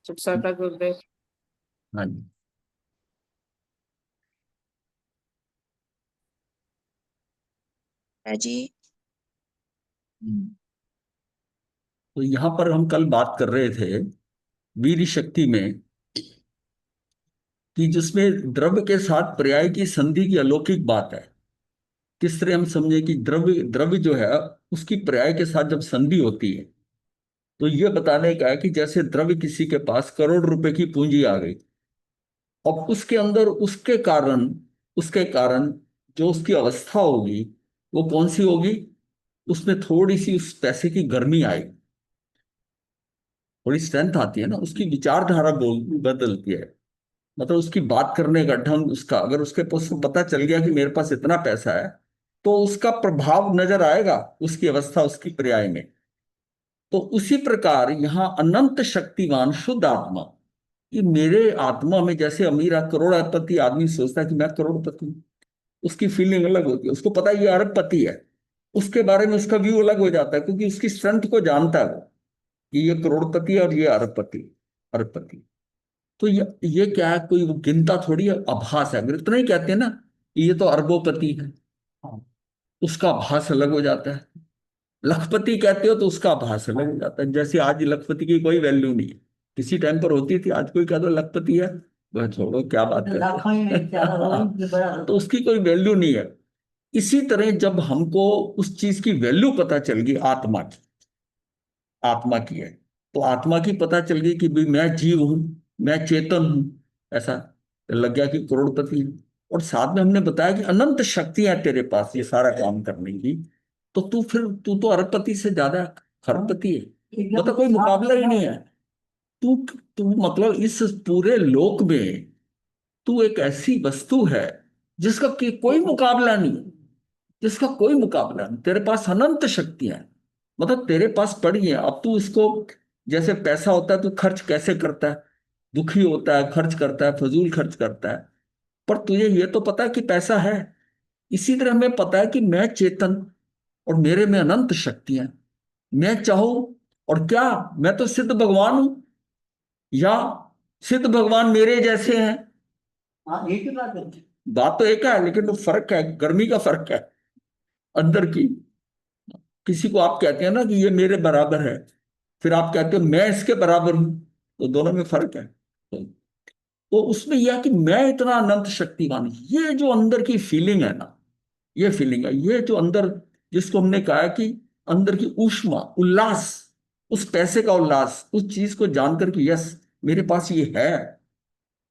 शुभ सका गुरुदेव। हाँ जी। जी। तो यहाँ पर हम कल बात कर रहे थे वीर शक्ति में कि जिसमें द्रव्य के साथ पर्याय की संधि की अलौकिक बात है। किस तरह हम समझे कि द्रव्य द्रव्य जो है उसकी पर्याय के साथ जब संधि होती है तो ये बताने का है कि जैसे द्रव्य किसी के पास करोड़ रुपए की पूंजी आ गई, अब उसके अंदर उसके कारण जो उसकी अवस्था होगी वो कौन सी होगी? उसमें थोड़ी सी उस पैसे की गर्मी आएगी, थोड़ी स्ट्रेंथ आती है ना, उसकी विचारधारा बदलती है। मतलब उसकी बात करने का ढंग, उसका अगर उसके पास पता चल गया कि मेरे पास इतना पैसा है तो उसका प्रभाव नजर आएगा उसकी अवस्था, उसकी पर्याय में। तो उसी प्रकार यहाँ अनंत शक्तिवान शुद्ध आत्मा, कि मेरे आत्मा में जैसे अमीर करोड़पति आदमी सोचता है कि मैं करोड़पति हूं, उसकी फीलिंग अलग होती है, उसको पता है ये अरबपति है, उसके बारे में उसका व्यू अलग हो जाता है क्योंकि उसकी स्ट्रेंथ को जानता है वो कि ये करोड़पति है और ये अरबपति अरबपति। तो ये क्या है, कोई वो गिनता थोड़ी है, आभास है। अगर इतना ही कहते हैं ना कि ये तो अरबोपति है, हाँ, उसका आभास अलग हो जाता है। लखपति कहते हो तो उसका आभास अलग हो जाता है। जैसे आज लखपति की कोई वैल्यू नहीं है, किसी टाइम पर होती थी, आज कोई कह दो लखपति है, वह छोड़ो क्या बात करते तो उसकी कोई वैल्यू नहीं है। इसी तरह जब हमको उस चीज की वैल्यू पता चल गई, आत्मा की है, तो आत्मा की पता चल गई कि भाई मैं जीव हूं, मैं चेतन हूं, ऐसा लग गया कि करोड़पति हूं। और साथ में हमने बताया कि अनंत शक्तियां तेरे पास ये सारा काम करने की, तो तू तो अरबपति से ज्यादा खरबपति है, मतलब कोई मुकाबला ही नहीं है। तू तू मतलब इस पूरे लोक में तू एक ऐसी वस्तु है जिसका कोई मुकाबला नहीं, जिसका कोई मुकाबला नहीं। तेरे पास अनंत शक्तियां हैं, मतलब तेरे पास पड़ी है। अब तू इसको, जैसे पैसा होता है, तू खर्च कैसे करता है? दुखी होता है, खर्च करता है, फजूल खर्च करता है। पर तुझे ये तो पता है कि पैसा है। इसी तरह हमें पता है कि मैं चेतन और मेरे में अनंत शक्तियां हैं। मैं चाहूं और क्या, मैं तो सिद्ध भगवान हूं, या सिद्ध भगवान मेरे जैसे हैं। हाँ, एक ही बात है, बात तो एक है लेकिन वो फर्क है, गर्मी का फर्क है अंदर की। किसी को आप कहते हैं ना कि ये मेरे बराबर है, फिर आप कहते हो मैं इसके बराबर हूं, तो दोनों में फर्क है। तो उसमें यह है कि मैं इतना अनंत शक्तिमान हूं। ये जो अंदर की फीलिंग है ना, ये फीलिंग है, ये जो अंदर, जिसको हमने कहा है कि अंदर की ऊष्मा, उल्लास, उस पैसे का उल्लास, उस चीज को जानकर कि यस मेरे पास ये है,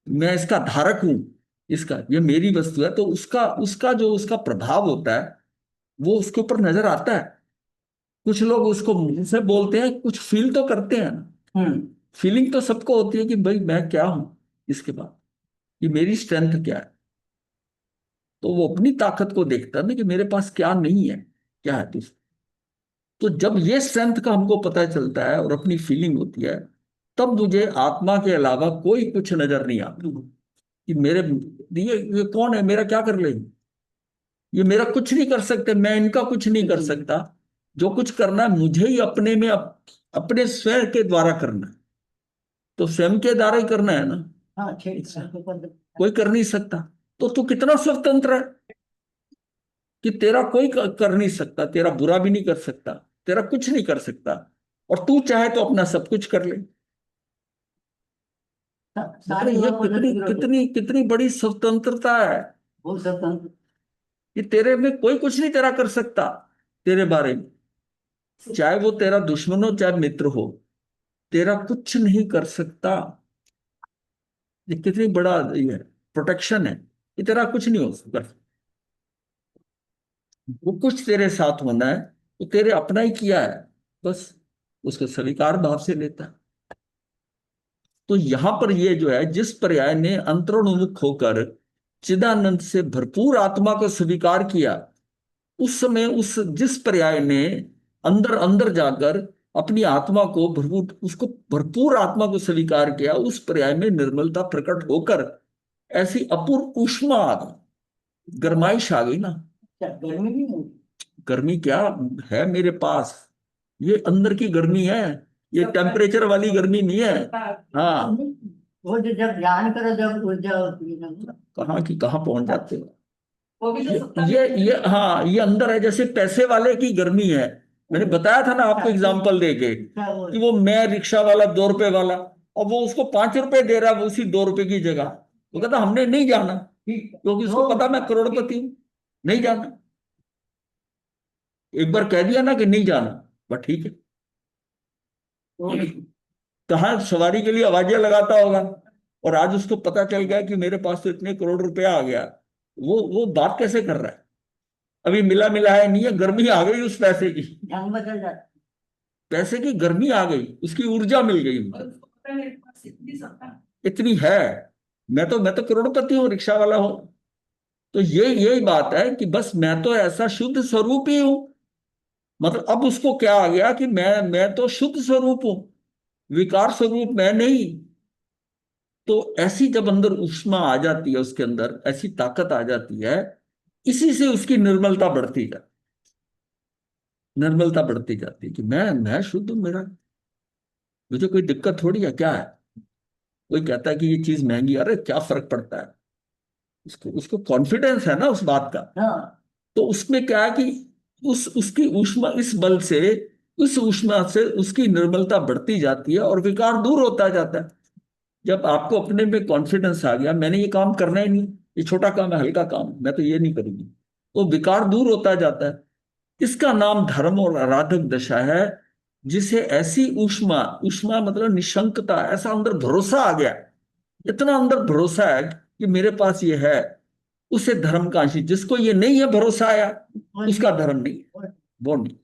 मैं इसका धारक हूं, इसका, ये मेरी वस्तु है, तो उसका उसका जो उसका प्रभाव होता है वो उसके ऊपर नजर आता है। कुछ लोग उसको मुंह से बोलते हैं, कुछ फील तो करते हैं ना। फीलिंग तो सबको होती है कि भाई मैं क्या हूं, इसके बाद ये मेरी स्ट्रेंथ क्या है। तो वो अपनी ताकत को देखता है ना कि मेरे पास क्या नहीं है, क्या है। तो जब ये स्ट्रेंथ का हमको पता चलता है और अपनी फीलिंग होती है, तब मुझे आत्मा के अलावा कोई कुछ नजर नहीं आता कि मेरे ये कौन है, मेरा क्या कर लेंगे, ये मेरा कुछ नहीं कर सकते, मैं इनका कुछ नहीं कर सकता। जो कुछ करना है मुझे ही अपने में अपने स्वयं के द्वारा करना है, तो स्वयं के द्वारा ही करना है ना। हाँ, कोई कर नहीं सकता। तो तू कितना स्वतंत्र है कि तेरा कोई कर नहीं सकता, तेरा बुरा भी नहीं कर सकता, तेरा कुछ नहीं कर सकता, और तू चाहे तो अपना सब कुछ कर ले। मतलब ये कितनी कितनी कितनी बड़ी स्वतंत्रता है, वो स्वतंत्र कि तेरे में कोई कुछ नहीं तेरा कर सकता, तेरे बारे में, चाहे वो तेरा दुश्मन हो चाहे मित्र हो, तेरा कुछ नहीं कर सकता। ये कितनी बड़ा ये प्रोटेक्शन है कि तेरा कुछ नहीं हो सकता। वो कुछ तेरे साथ होना है तो तेरे अपना ही किया है, बस उसको स्वीकार भाव से लेता है। तो यहां पर ये जो है, जिस पर्याय ने अंतरोन्मुख होकर चिदानंद से भरपूर आत्मा को स्वीकार किया, उस समय उस जिस पर्याय ने अंदर अंदर जाकर अपनी आत्मा को भरपूर, उसको भरपूर आत्मा को स्वीकार किया, उस पर्याय में निर्मलता प्रकट होकर ऐसी अपूर्व ऊष्मा आ गई, गर्माइश आ गई ना। गर्मी नहीं, गर्मी क्या है मेरे पास, ये अंदर की गर्मी है, ये टेम्परेचर वाली गर्मी नहीं है। हाँ, वो जो जब ध्यान करो जब ऊर्जा होती है ना, कहाँ की कहाँ पहुंच जाते हो। वो भी तो सत्ता ये हाँ, ये अंदर है। जैसे पैसे वाले की गर्मी है, मैंने बताया था ना आपको एग्जाम्पल देके कि वो मैं रिक्शा वाला 2 रुपए वाला, और वो उसको 5 रुपए दे रहा है, वो उसी 2 रुपए की जगह। वो कहता हमने नहीं जाना, क्योंकि उसको पता मैं करोड़पति हूं, नहीं जाना। एक बार कह दिया ना कि नहीं जाना, बस ठीक है। कहाँ सवारी के लिए आवाजें लगाता होगा, और आज उसको पता चल गया कि मेरे पास तो इतने करोड़ रुपया आ गया। वो बात कैसे कर रहा है? अभी मिला मिला है नहीं है, गर्मी आ गई उस पैसे की। ढंग बदल जाता पैसे की गर्मी आ गई, उसकी ऊर्जा मिल गई उनको, इतनी है। मैं तो करोड़पति हूँ, रिक्शा वाला हूँ। तो ये यही बात है कि बस मैं तो ऐसा शुद्ध स्वरूप ही हूं। मतलब अब उसको क्या आ गया कि मैं तो शुद्ध स्वरूप हूं, विकार स्वरूप मैं नहीं। तो ऐसी जब अंदर ऊष्मा आ जाती है, उसके अंदर ऐसी ताकत आ जाती है, इसी से उसकी निर्मलता बढ़ती है। निर्मलता बढ़ती जाती है कि मैं शुद्ध हूं, मेरा मुझे कोई दिक्कत थोड़ी है, क्या है। कोई कहता है कि ये चीज महंगी, अरे क्या फर्क पड़ता है, उसको उसको कॉन्फिडेंस है ना उस बात का। है। हाँ, तो उसमें क्या है कि उसकी ऊष्मा, इस बल से, उस ऊष्मा से उसकी निर्मलता बढ़ती जाती है और विकार दूर होता जाता है। जब आपको अपने में कॉन्फिडेंस आ गया, मैंने ये काम करना ही नहीं, ये छोटा काम है, हल्का काम है, मैं तो ये नहीं करूंगी, तो विकार दूर होता जाता है। इसका नाम धर्म और आराधक दशा है। जिसे ऐसी ऊष्मा, ऊष्मा मतलब निशंकता, ऐसा अंदर भरोसा आ गया, इतना अंदर भरोसा है कि मेरे पास ये है, उसे धर्म का आशीष। जिसको ये नहीं है भरोसा आया, उसका धर्म नहीं है, वो नहीं।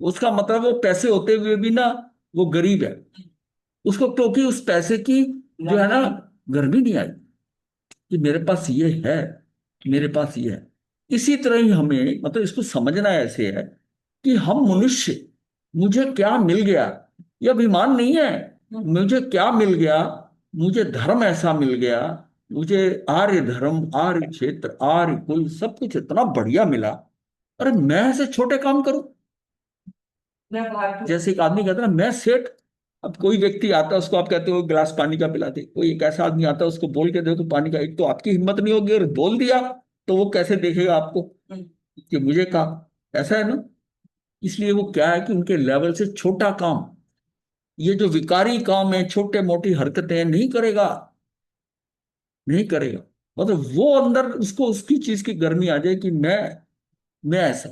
उसका मतलब वो पैसे होते हुए भी ना, वो गरीब है। उसको क्योंकि उस पैसे की जो है ना गर्मी नहीं आई कि मेरे पास ये है, मेरे पास ये है। इसी तरह ही हमें मतलब इसको समझना ऐसे है कि हम मनुष्य, मुझे क्या मिल गया, यह अभिमान नहीं है। मुझे क्या मिल गया, मुझे धर्म ऐसा मिल गया, मुझे आर्य धर्म, आर्य क्षेत्र, आर्य कुल, सब कुछ इतना बढ़िया मिला। अरे मैं ऐसे छोटे काम करूं? जैसे एक आदमी कहता है ना मैं सेठ। अब कोई व्यक्ति आता है, उसको आप कहते हो गिलास पानी का पिलाते, कोई एक ऐसा आदमी आता है, उसको बोल के दो तो पानी का, एक तो आपकी हिम्मत नहीं होगी, और बोल दिया तो वो कैसे देखेगा आपको कि मुझे कहा। ऐसा है ना। इसलिए वो क्या है कि उनके लेवल से छोटा काम, ये जो विकारी काम है, छोटे मोटी हरकतें नहीं करेगा, नहीं करेगा। मतलब वो अंदर उसको उसकी चीज की गर्मी आ जाए कि मैं ऐसा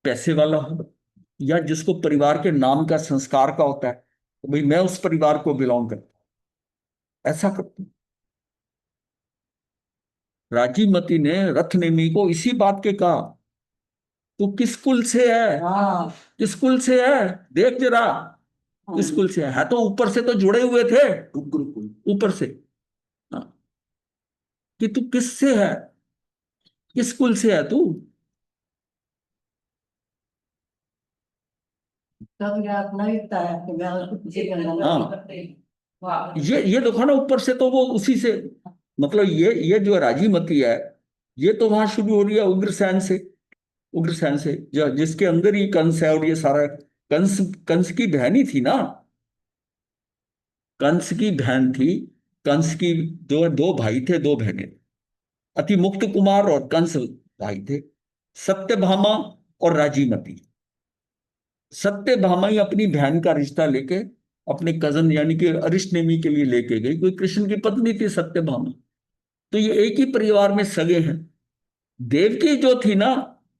पैसे वाला हूं, या जिसको परिवार के नाम का संस्कार का होता है, तो भाई मैं उस परिवार को बिलोंग करता हूं, ऐसा करता हूं। राजी मती ने रथ नेमी को इसी बात के कहा, तू किस कुल से है, हाँ, किस कुल से है, देख जरा किस कुल से है तो ऊपर से तो जुड़े हुए थे, ऊपर से। हाँ, कि तू किस से है, किस कुल से है तू। तब ये अपना ही लगता है कि मैं उसको किसी के अंदर हाँ, ये देखो ना, ऊपर से तो वो उसी से, मतलब ये जो राजीमती है, ये तो वहां शुरू हो रही है उग्रसेन से। उग्रसेन से जिसके अंदर ही कंस है, और ये सारा कंस, कंस की बहन ही थी ना। कंस की बहन थी। कंस की दो दो भाई थे, दो बहनें, अति मुक्त कुमार और कंस भाई थे, सत्यभामा और राजीमती। सत्यभामा ही अपनी बहन का रिश्ता लेके अपने कजन यानी कि अरिष्टनेमी के लिए लेके गई, कोई कृष्ण की पत्नी थी सत्यभामा। तो ये एक ही परिवार में सगे हैं। देवकी जो थी ना,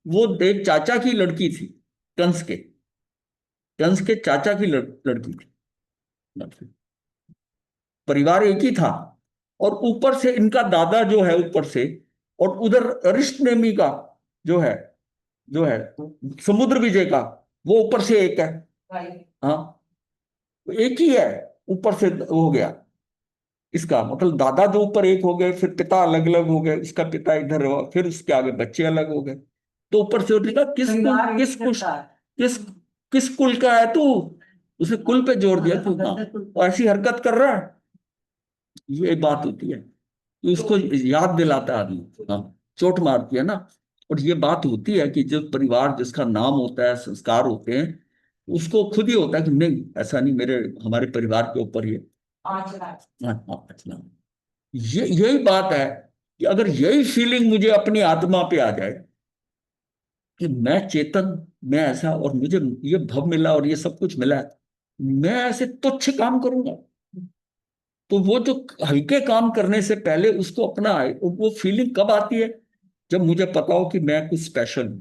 वो देव चाचा की लड़की थी, कंस के, कंस के चाचा की लड़की थी। परिवार एक ही था। और ऊपर से इनका दादा जो है ऊपर से, और उधर अरिष्टनेमी का जो है, जो है समुद्र विजय का, वो ऊपर से एक है। हाँ, एक ही है, ऊपर से हो गया। इसका मतलब दादा जो ऊपर एक हो गए, फिर पिता अलग अलग हो गए, इसका पिता इधर हुआ, फिर उसके आगे बच्चे अलग हो गए। तो ऊपर से उठेगा किस किस कुल का है तू, उसे कुल पे जोर दिया तू। हाँ, और ऐसी हरकत कर रहा है, ये बात होती है। तो इसको याद दिलाता है आदमी। हाँ, चोट मारती है ना। और ये बात होती है कि जो परिवार जिसका नाम होता है, संस्कार होते हैं, उसको खुद ही होता है कि नहीं, ऐसा नहीं, मेरे हमारे परिवार के ऊपर ये, हाँ हाँ अच्छा। ये यही बात है कि अगर यही फीलिंग मुझे अपनी आत्मा पे आ जाए कि मैं चेतन, मैं ऐसा, और मुझे ये भव मिला और ये सब कुछ मिला है, मैं ऐसे तुच्छ काम करूंगा। तो वो जो हल्के काम करने से पहले उसको अपना वो फीलिंग कब आती है, जब मुझे पता हो कि मैं कुछ स्पेशल हूं।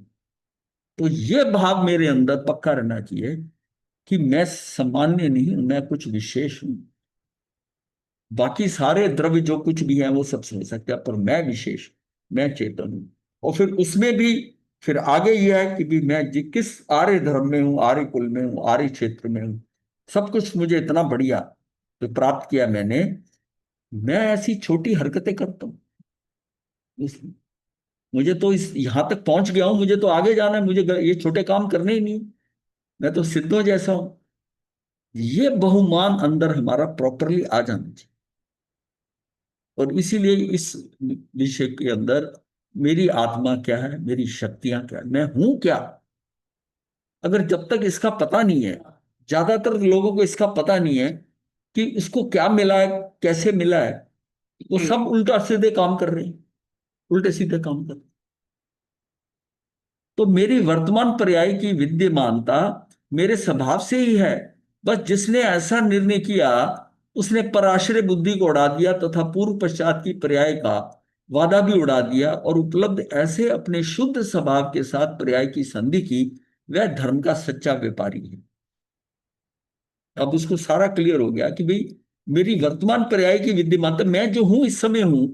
तो ये भाव मेरे अंदर पक्का रहना चाहिए कि मैं सामान्य नहीं हूं, मैं कुछ विशेष हूं। बाकी सारे द्रव्य जो कुछ भी है वो सब समझ सकते हैं, पर मैं विशेष, मैं चेतन हूं। और फिर उसमें भी फिर आगे यह है कि भी मैं किस आर्य धर्म में हूँ, आर्य कुल में हूँ, आर्य क्षेत्र में हूँ, सब कुछ मुझे इतना बढ़िया जो प्राप्त किया मैंने, मैं ऐसी छोटी हरकतें करता हूँ। मुझे तो इस यहां तक पहुंच गया हूं, मुझे तो आगे जाना है, मुझे ये छोटे काम करने ही नहीं। मैं तो सिद्धों जैसा हूं। ये बहुमान अंदर हमारा प्रॉपरली आ जाना चाहिए। और इसीलिए इस विषय के अंदर मेरी आत्मा क्या है, मेरी शक्तियां क्या है, मैं हूं क्या, अगर जब तक इसका पता नहीं है, ज्यादातर लोगों को इसका पता नहीं है कि इसको क्या मिला है, कैसे मिला है, वो सब उल्टा सीधे काम कर रहे हैं, उल्टे सीधे काम कर रहे हैं। तो मेरी वर्तमान पर्याय की विद्यमानता मेरे स्वभाव से ही है। बस जिसने ऐसा निर्णय किया उसने पराश्रय बुद्धि को उड़ा दिया तथा पूर्व पश्चात की पर्याय का वादा भी उड़ा दिया, और उपलब्ध ऐसे अपने शुद्ध स्वभाव के साथ पर्याय की संधि की, वह धर्म का सच्चा व्यापारी है। अब उसको सारा क्लियर हो गया कि भाई मेरी वर्तमान पर्याय की विद्यमानता, मैं जो हूं इस समय हूं,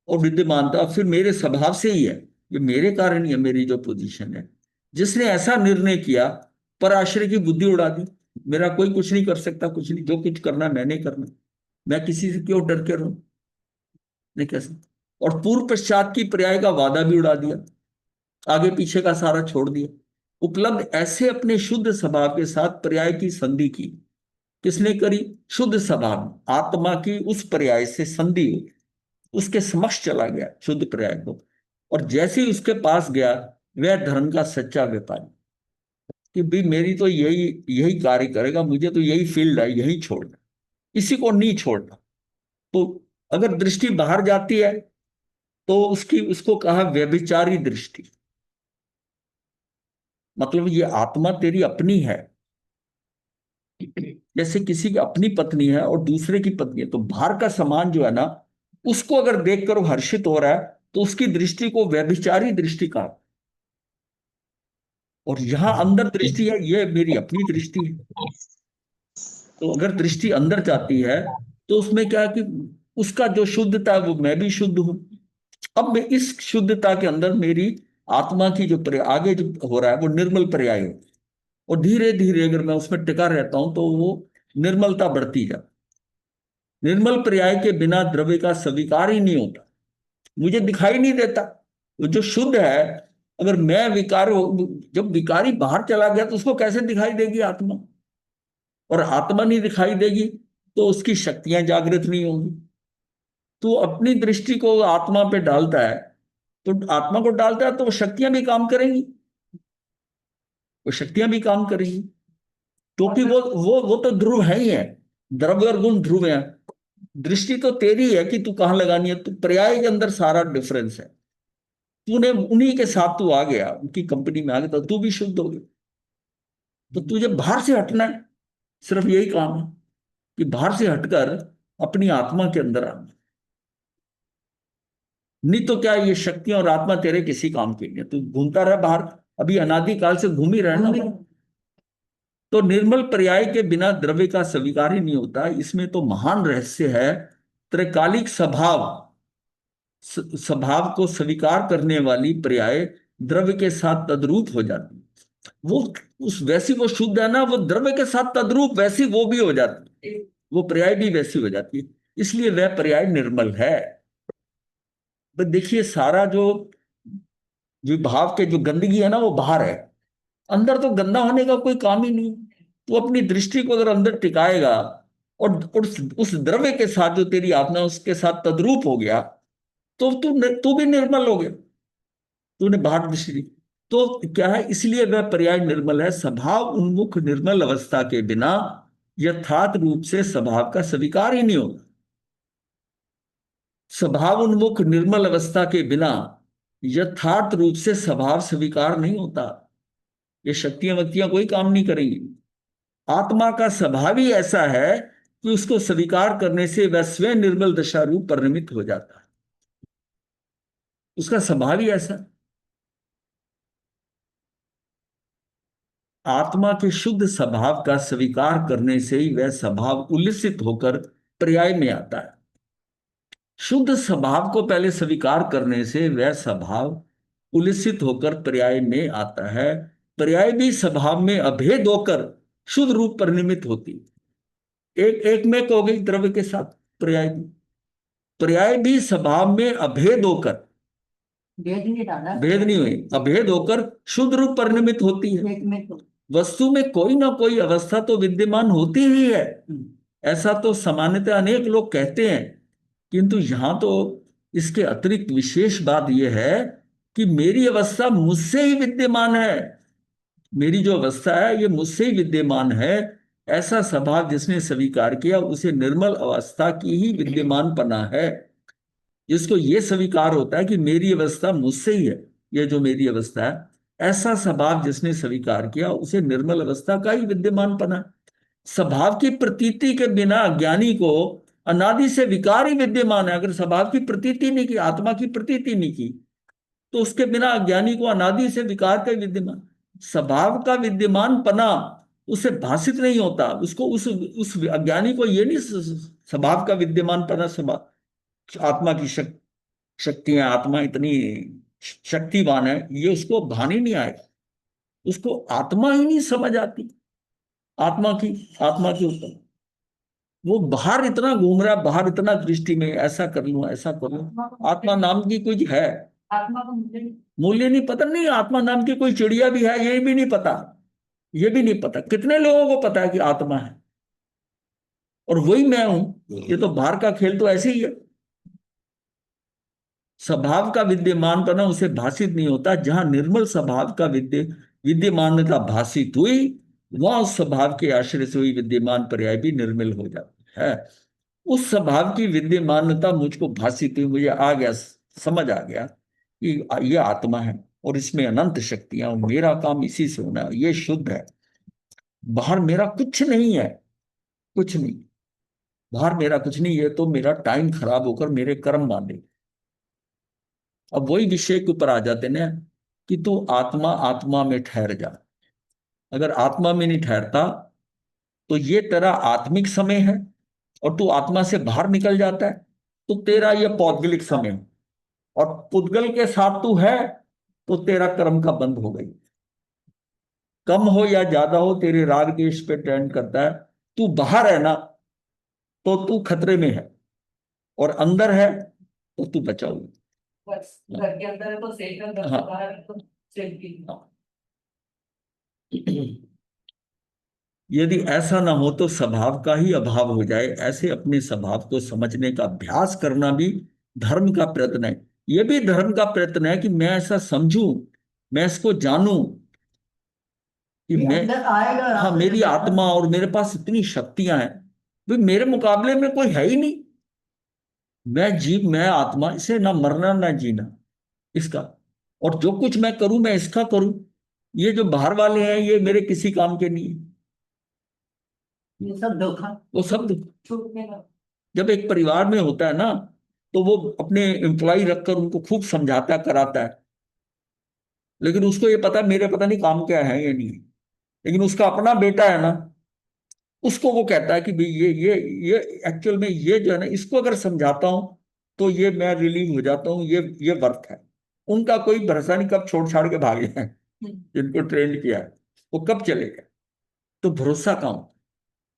और विद्यमानता फिर मेरे स्वभाव से ही है, ये मेरे कारण ही है, मेरी जो पोजीशन है। जिसने ऐसा निर्णय किया, पराश्रय की बुद्धि उड़ा दी, मेरा कोई कुछ नहीं कर सकता, कुछ नहीं, जो कुछ करना है मैंने करना, मैं किसी से क्यों डर के रहूं, नहीं कैसे। और पूर्व पश्चात की पर्याय का वादा भी उड़ा दिया, आगे पीछे का सारा छोड़ दिया। उपलब्ध ऐसे अपने शुद्ध स्वभाव के साथ पर्याय की संधि की, किसने करी, शुद्ध स्वभाव आत्मा की उस पर्याय से संधि हुई, उसके समक्ष चला गया शुद्ध पर्याय को, और जैसे ही उसके पास गया, वह धर्म का सच्चा व्यापारी, कि भाई मेरी तो यही यही कार्य करेगा, मुझे तो यही फील्ड है, यही छोड़ना, इसी को नहीं छोड़ना। तो अगर दृष्टि बाहर जाती है तो उसकी उसको कहा व्यभिचारी दृष्टि। मतलब ये आत्मा तेरी अपनी है, जैसे किसी की अपनी पत्नी है और दूसरे की पत्नी है, तो बाहर का सामान जो है ना, उसको अगर देखकर वो हर्षित हो रहा है, तो उसकी दृष्टि को व्यभिचारी दृष्टि कहा। और यहां अंदर दृष्टि है, ये मेरी अपनी दृष्टि है। तो अगर दृष्टि अंदर जाती है तो उसमें क्या है कि उसका जो शुद्धता है वो मैं भी शुद्ध हूं। अब मैं इस शुद्धता के अंदर मेरी आत्मा की जो आगे जो हो रहा है वो निर्मल पर्याय हो, और धीरे धीरे अगर मैं उसमें टिका रहता हूं तो वो निर्मलता बढ़ती जाती। निर्मल पर्याय के बिना द्रव्य का स्वीकार ही नहीं होता, मुझे दिखाई नहीं देता। तो जो शुद्ध है, अगर मैं विकार जब विकारी बाहर चला गया तो उसको कैसे दिखाई देगी आत्मा, और आत्मा नहीं दिखाई देगी तो उसकी शक्तियां जागृत नहीं होंगी। तो अपनी दृष्टि को आत्मा पे डालता है, तो आत्मा को डालता है तो वो शक्तियां भी काम करेंगी, वो शक्तियां भी काम करेंगी, क्योंकि वो तो ध्रुव है ही है, द्रव्य और गुण ध्रुव है। दृष्टि तो तेरी है कि तू कहाँ लगानी है, तू पर्याय के अंदर सारा डिफरेंस है। तूने उन्हीं के साथ तू आ गया, उनकी कंपनी में आ गया, तो तू भी शुद्ध हो गया। तो तुझे बाहर से हटना है, सिर्फ यही काम है कि बाहर से हटकर अपनी आत्मा के अंदर आना। नहीं तो क्या, ये शक्तियां और आत्मा तेरे किसी काम की नहीं है, तू घूमता रहा बाहर, अभी अनादि काल से घूम ही रहना। तो निर्मल पर्याय के बिना द्रव्य का स्वीकार ही नहीं होता, इसमें तो महान रहस्य है। त्रैकालिक स्वभाव स्वभाव को स्वीकार करने वाली पर्याय द्रव्य के साथ तद्रूप हो जाती है। वो उस वैसी वो शुद्ध है ना, वो द्रव्य के साथ तद्रूप वैसी वो भी हो जाती है, वो पर्याय भी वैसी हो जाती है, इसलिए वह पर्याय निर्मल है। तो देखिए सारा जो विभाव के जो गंदगी है ना वो बाहर है, अंदर तो गंदा होने का कोई काम ही नहीं। तो अपनी दृष्टि को अगर अंदर टिकाएगा, और उस द्रव्य के साथ जो तेरी आत्मा उसके साथ तद्रूप हो गया, तो तू भी निर्मल हो गया, तूने बाहर दृष्टि दी। तो क्या है, इसलिए वह पर्याय निर्मल है। स्वभाव उन्मुख निर्मल अवस्था के बिना यथार्थ रूप से स्वभाव का स्वीकार ही नहीं होता। स्वभाव उन्मुख निर्मल अवस्था के बिना यथार्थ रूप से स्वभाव स्वीकार नहीं होता। ये शक्तियां वक्तियां कोई काम नहीं करेंगी। आत्मा का स्वभाव ही ऐसा है कि उसको स्वीकार करने से वह स्वयं निर्मल दशा रूप परिणमित हो जाता है। उसका स्वभाव ही ऐसा। आत्मा के शुद्ध स्वभाव का स्वीकार करने से ही वह स्वभाव उल्लिसित होकर पर्याय में आता है। शुद्ध स्वभाव को पहले स्वीकार करने से वह स्वभाव उल्लिसित होकर पर्याय में आता है। पर्याय भी स्वभाव में अभेद होकर शुद्ध रूप परिणमित होती है। एक एक में हो गई द्रव्य के साथ पर्याय भी। पर्याय भी स्वभाव में अभेद होकर, भेद नहीं डाला। भेद नहीं हुई, अभेद होकर शुद्ध रूप परिणमित होती है। एक में तो वस्तु में कोई ना कोई अवस्था तो विद्यमान होती ही है। ऐसा तो सामान्यतः अनेक लोग कहते हैं, किंतु यहां तो इसके अतिरिक्त विशेष बात यह है कि मेरी अवस्था मुझसे ही विद्यमान है। मेरी जो अवस्था है ये मुझसे ही विद्यमान है। ऐसा स्वभाव जिसने स्वीकार किया उसे निर्मल अवस्था की ही विद्यमान पना है। जिसको ये स्वीकार होता है कि मेरी अवस्था मुझसे ही है, ये जो मेरी अवस्था है, ऐसा स्वभाव जिसने स्वीकार किया उसे निर्मल अवस्था का ही विद्यमान पना। स्वभाव की प्रतीति के बिना अज्ञानी को अनादि से विकार ही विद्यमान है। अगर स्वभाव की प्रतीति नहीं की, आत्मा की प्रतीति नहीं की, तो उसके बिना अज्ञानी को अनादि से विकार का विद्यमान, स्वभाव का विद्यमान पना उसे भाषित नहीं होता। उसको उस अज्ञानी को ये नहीं स्वभाव का विद्यमान पना, स्वभाव आत्मा की शक्तियां, आत्मा इतनी शक्तिवान है, ये उसको भान ही नहीं आएगा। उसको आत्मा ही नहीं समझ आती। आत्मा की ऊपर वो बाहर इतना घूम रहा है, बाहर इतना दृष्टि में ऐसा कर लूं ऐसा कर लूं। आत्मा नाम की कुछ है, आत्मा का मूल्य नहीं पता। नहीं, आत्मा नाम की कोई चिड़िया भी है, ये भी नहीं पता। ये भी नहीं पता। कितने लोगों को पता है कि आत्मा है और वही मैं हूं। ये तो बाहर का खेल तो ऐसे ही है। स्वभाव का विद्यमान पना उसे भाषित नहीं होता। जहां निर्मल स्वभाव का विद्यमानता भाषित हुई, वहां उस स्वभाव के आश्रय से हुई विद्यमान पर्याय भी निर्मल हो जाती है। उस स्वभाव की विद्यमानता मुझको भाषित हुई, मुझे आ गया, समझ आ गया कि ये आत्मा है और इसमें अनंत शक्तियां, मेरा काम इसी से होना है, ये शुद्ध है। बाहर मेरा कुछ नहीं है, कुछ नहीं। बाहर मेरा कुछ नहीं है, तो मेरा टाइम खराब होकर मेरे कर्म बांधे। अब वही विषय के ऊपर आ जाते ना कि तू आत्मा आत्मा में ठहर जा। अगर आत्मा में नहीं ठहरता तो ये तेरा आत्मिक समय है, और तू आत्मा से बाहर निकल जाता है तो तेरा ये पौद्गलिक समय है। और पुद्गल के साथ तू है तो तेरा कर्म का बंध हो गई। कम हो या ज्यादा हो तेरे राग देश पे डिपेंड करता है। तू बाहर है ना तो तू खतरे में है, और अंदर है तो तू बचा हुआ बस घर के अंदर है तो सेफ है, घर है। से हाँ, बाहर है तो सेफ्टी। हाँ। यदि ऐसा ना हो तो स्वभाव का ही अभाव हो जाए। ऐसे अपने स्वभाव को समझने का अभ्यास करना भी धर्म का प्रयत्न है। यह भी धर्म का प्रयत्न है कि मैं ऐसा समझूं, मैं इसको जानूं कि ये मैं, अंदर आएगा हाँ, आपको मेरी जब आत्मा और मेरे पास इतनी शक्तियां हैं, भाई मेरे मुकाबले में कोई है ही नहीं। मैं आत्मा, इसे ना मरना ना जीना इसका। और जो कुछ मैं करूं मैं इसका करूं। ये जो बाहर वाले हैं ये मेरे किसी काम के नहीं है। ये सब धोखा वो सब छूटने का। जब एक परिवार में होता है ना, तो वो अपने एम्प्लॉय रखकर उनको खूब समझाता कराता है, लेकिन उसको ये पता है मेरे पता नहीं काम क्या है ये नहीं है। लेकिन उसका अपना बेटा है ना, उसको वो कहता है कि भाई ये एक्चुअल में ये जो है ना, इसको अगर समझाता हूं तो ये मैं रिलीव हो जाता हूँ, ये वर्थ है। उनका कोई भरोसा नहीं कब छोड़ छाड़ के भागे हैं। जिनको ट्रेन किया है वो कब चले गए। तो भरोसा कहाँ होता है?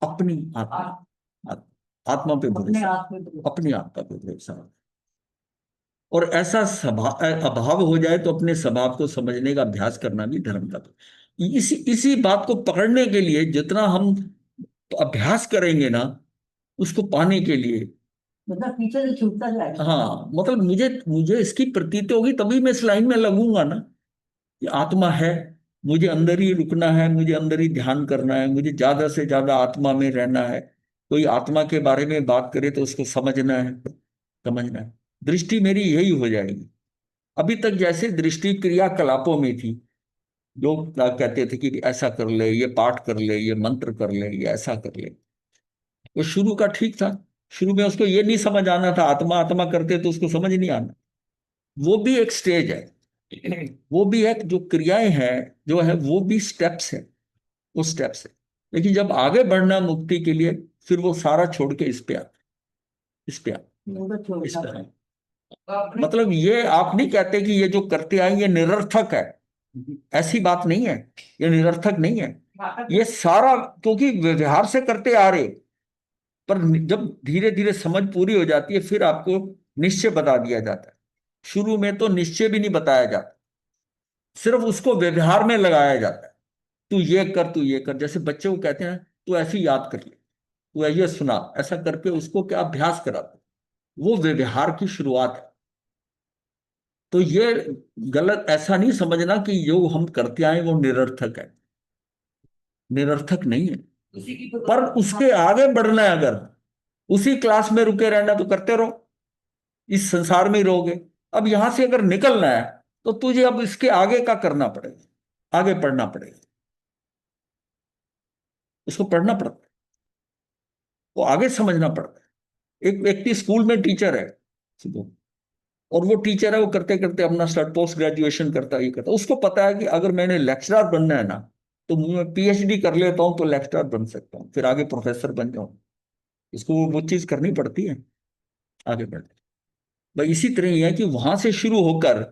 अपनी आत्मा, आत्मा पे अपने भरोसा, आप में तो अपनी आत्मा पे भरोसा। और ऐसा अभाव हो जाए तो अपने स्वभाव को समझने का अभ्यास करना भी धर्म का। इसी इसी बात को पकड़ने के लिए जितना हम अभ्यास करेंगे ना, उसको पाने के लिए, मतलब पीछे से छूटता जाएगा। हाँ, मतलब मुझे मुझे इसकी प्रतीति होगी तभी मैं इस लाइन में लगूंगा ना। कि आत्मा है, मुझे अंदर ही रुकना है, मुझे अंदर ही ध्यान करना है, मुझे ज्यादा से ज्यादा आत्मा में रहना है। कोई आत्मा के बारे में बात करे तो उसको समझना है, समझना है। दृष्टि मेरी यही हो जाएगी। अभी तक जैसे दृष्टि क्रियाकलापों में थी, लोग क्या कहते थे कि ऐसा कर ले, ये पाठ कर ले, ये मंत्र कर ले, ये ऐसा कर ले। वो शुरू का ठीक था। शुरू में उसको ये नहीं समझ आना था, आत्मा आत्मा करते तो उसको समझ नहीं आना। वो भी एक स्टेज है, वो भी एक जो क्रियाएं हैं जो है, वो भी स्टेप्स है, वो स्टेप्स है। लेकिन जब आगे बढ़ना मुक्ति के लिए, फिर वो सारा छोड़ के इस पे आ, इस पे आ, वो तो इस छोड़ना पे आ। मतलब ये आप नहीं कहते कि ये जो करते आए ये निरर्थक है, ऐसी बात नहीं है। ये निरर्थक नहीं है, ये सारा क्योंकि व्यवहार से करते आ रहे। पर जब धीरे धीरे समझ पूरी हो जाती है, फिर आपको निश्चय बता दिया जाता है। शुरू में तो निश्चय भी नहीं बताया जाता, सिर्फ उसको व्यवहार में लगाया जाता है। तू ये कर, तू ये कर। जैसे बच्चे को कहते हैं तू ऐसी याद कर ले, तू ये सुना, ऐसा करके उसको क्या अभ्यास कराते, वो व्यवहार की शुरुआत है। तो ये गलत ऐसा नहीं समझना कि जो हम करते आए वो निरर्थक है, निरर्थक नहीं है। पर उसके आगे बढ़ना है, अगर उसी क्लास में रुके रहना तो करते रहो, इस संसार में ही रहोगे। अब यहां से अगर निकलना है तो तुझे अब इसके आगे का करना पड़ेगा, आगे पढ़ना पड़ेगा, उसको पढ़ना पड़ता है, वो आगे समझना पड़ता है। एक व्यक्ति स्कूल में टीचर है, और वो टीचर है, वो करते करते अपना स्टार्ट पोस्ट ग्रेजुएशन करता है, ये करता है। उसको पता है कि अगर मैंने लेक्चरर बनना है ना, तो मैं पीएचडी कर लेता हूं तो लेक्चरर बन सकता हूँ, फिर आगे प्रोफेसर बन जाऊं। इसको वो चीज करनी पड़ती है आगे बढ़। भाई इसी तरह ही है कि वहां से शुरू होकर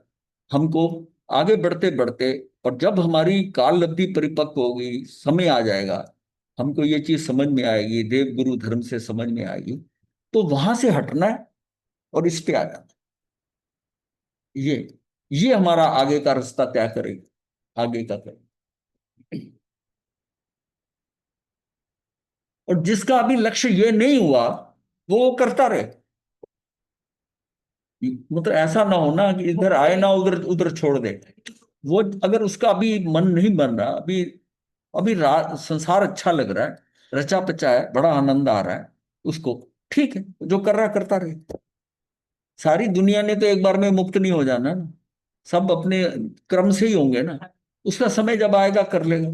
हमको आगे बढ़ते बढ़ते, और जब हमारी काल अवधि परिपक्व होगी, समय आ जाएगा, हमको ये चीज समझ में आएगी, देव गुरु धर्म से समझ में आएगी, तो वहां से हटना है और इस पे आ जाना है। ये हमारा आगे का रास्ता तय करेगा, आगे का करेगा। और जिसका अभी लक्ष्य ये नहीं हुआ, वो करता रहे। मतलब ऐसा ना हो ना कि इधर आए ना उधर उधर छोड़ दे। वो अगर उसका अभी मन नहीं बन रहा, अभी अभी संसार अच्छा लग रहा है, रचा पचा है, बड़ा आनंद आ रहा है उसको, ठीक है, जो कर रहा करता रहे। सारी दुनिया ने तो एक बार में मुक्त नहीं हो जाना ना, सब अपने क्रम से ही होंगे ना। उसका समय जब आएगा कर लेगा,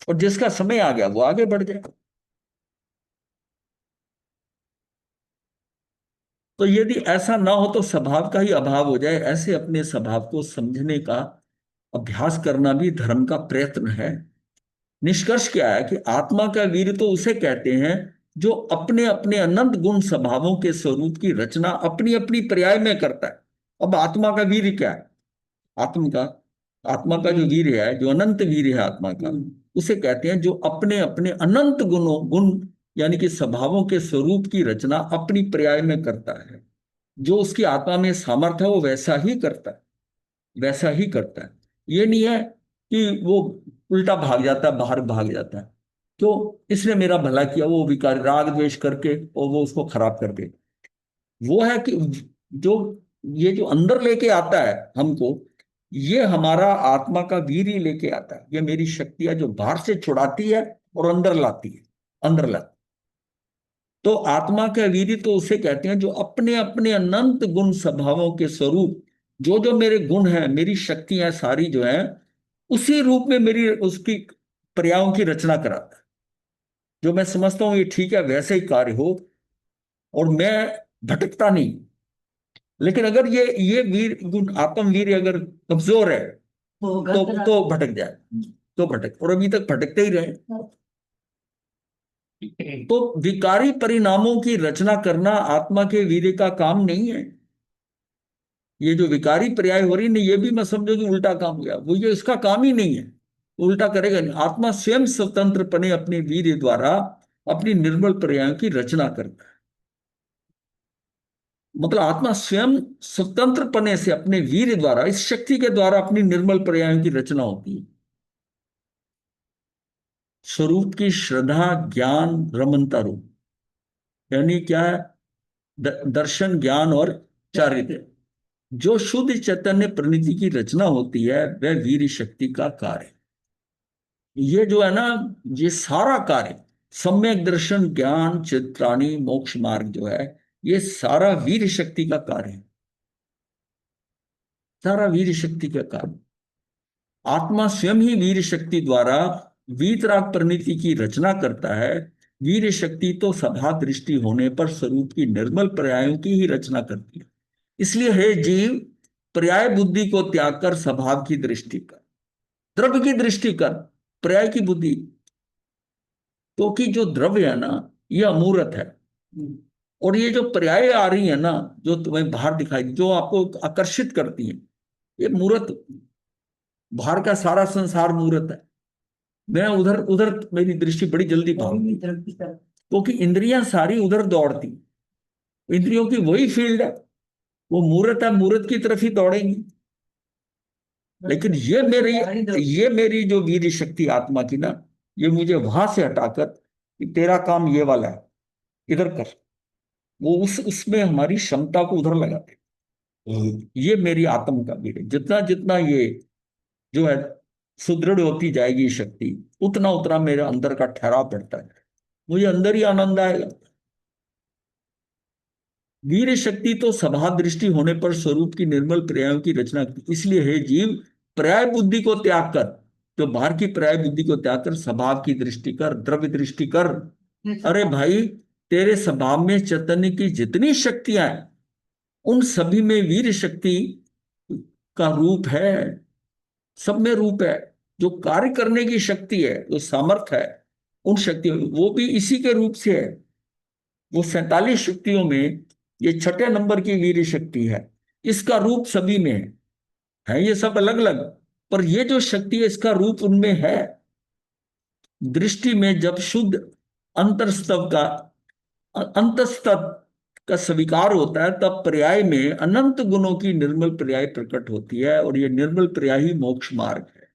और जिसका समय आ गया वो आगे बढ़ जाएगा। तो यदि ऐसा ना हो तो स्वभाव का ही अभाव हो जाए, ऐसे अपने स्वभाव को समझने का अभ्यास करना भी धर्म का प्रयत्न है। निष्कर्ष क्या है कि आत्मा का वीर तो उसे कहते हैं जो अपने अपने अनंत गुण स्वभावों के स्वरूप की रचना अपनी अपनी पर्याय में करता है। अब आत्मा का वीर क्या है? आत्मा का आत्मा का जो वीर है, जो अनंत वीर है आत्मा का, उसे कहते हैं जो अपने अपने अनंत गुण यानी कि स्वभावों के स्वरूप की रचना अपनी पर्याय में करता है। जो उसकी आत्मा में सामर्थ्य है वो वैसा ही करता है, वैसा ही करता है। ये नहीं है कि वो उल्टा भाग जाता है, बाहर भाग जाता है। क्यों? इसने मेरा भला किया, वो विकार राग द्वेष करके और वो उसको खराब कर दे। वो है कि जो ये जो अंदर लेके आता है हमको, ये हमारा आत्मा का वीर ही लेके आता है। ये मेरी शक्तियां जो बाहर से छुड़ाती है और अंदर लाती है, अंदर लाती। तो आत्मा का वीर तो उसे कहते हैं जो अपने अपने अनंत गुण स्वभावों के स्वरूप, जो जो मेरे गुण हैं, मेरी शक्तियां सारी जो हैं, उसी रूप में मेरी उसकी पर्यायों की रचना कराता है। जो मैं समझता हूं ये ठीक है, वैसे ही कार्य हो, और मैं भटकता नहीं। लेकिन अगर ये वीर गुण आत्म वीर अगर कमजोर है, वो तो गलत तो भटक जाए, तो भटक, और अभी तक भटकते ही रहे। तो विकारी परिणामों की रचना करना आत्मा के वीर्य का काम नहीं है। ये जो विकारी पर्याय हो रही ना, ये भी मैं समझो कि उल्टा काम हो गया, वो ये इसका काम ही नहीं है। उल्टा करेगा नहीं। आत्मा स्वयं स्वतंत्रपने अपने वीर्य द्वारा अपनी निर्मल पर्यायों की रचना करता है। मतलब आत्मा स्वयं स्वतंत्रपने से अपने वीर्य द्वारा, इस शक्ति के द्वारा अपनी निर्मल पर्यायों की रचना होती है। स्वरूप की श्रद्धा ज्ञान रमनता रूप, यानी क्या है? दर्शन ज्ञान और चारित्र्य। जो शुद्ध चैतन्य प्रणीति की रचना होती है वह वीर शक्ति का कार्य है। ये जो है ना, ये सारा कार्य, सम्यक दर्शन, ज्ञान, चित्राणी, मोक्ष मार्ग जो है, ये सारा वीर शक्ति का कार्य है। सारा वीर शक्ति का कार्य। आत्मा स्वयं ही वीर शक्ति द्वारा वीतराग परिणति की रचना करता है। वीर शक्ति तो सभा दृष्टि होने पर स्वरूप की निर्मल पर्यायों की ही रचना करती है। इसलिए हे जीव, पर्याय बुद्धि को त्याग कर स्वभाव की दृष्टि कर, द्रव्य की दृष्टि कर, पर्याय की बुद्धि। क्योंकि जो द्रव्य है ना, ये अमूर्त है, और ये जो पर्याय आ रही है ना, जो तुम्हें बाहर दिखाई, जो आपको आकर्षित करती है, ये मूर्त। बाहर का सारा संसार मूर्त है। मैं उधर उधर मेरी दृष्टि बड़ी जल्दी भागती, क्योंकि इंद्रियां सारी उधर दौड़ती। इंद्रियों की वही फील्ड है, वो मूर्त है, मूर्त की तरफ ही दौड़ेंगी। लेकिन ये मेरी जो वीर शक्ति आत्मा की ना, ये मुझे वहां से हटाकर कि तेरा काम ये वाला है, इधर कर, वो उसमें हमारी क्षमता को उधर लगाते। ये मेरी आत्म का वीर है। जितना जितना ये जो है सुदृढ़ होती जाएगी शक्ति, उतना उतना मेरे अंदर का ठहराव बढ़ता है, मुझे अंदर ही आनंद आएगा। वीर शक्ति तो सभा दृष्टि होने पर स्वरूप की निर्मल पर्यायों की रचना की। इसलिए हे जीव, पर्याय बुद्धि को त्याग कर, तो बाहर की पर्याय बुद्धि को त्याग कर स्वभाव की दृष्टि कर, द्रव्य दृष्टि कर। अरे भाई, तेरे स्वभाव में चैतन्य की जितनी शक्तियां हैं, उन सभी में वीर शक्ति का रूप है। सब में रूप है। जो कार्य करने की शक्ति है, जो सामर्थ्य है, उन शक्तियों, वो भी इसी के रूप से है। वो 47 शक्तियों में ये छठे नंबर की वीर शक्ति है। इसका रूप सभी में है ये सब अलग अलग, पर ये जो शक्ति है, इसका रूप उनमें है। दृष्टि में जब शुद्ध अंतरस्तव का अंतस्तव का स्वीकार होता है, तब पर्याय में अनंत गुणों की निर्मल पर्याय प्रकट होती है, और ये निर्मल पर्याय ही मोक्ष मार्ग है।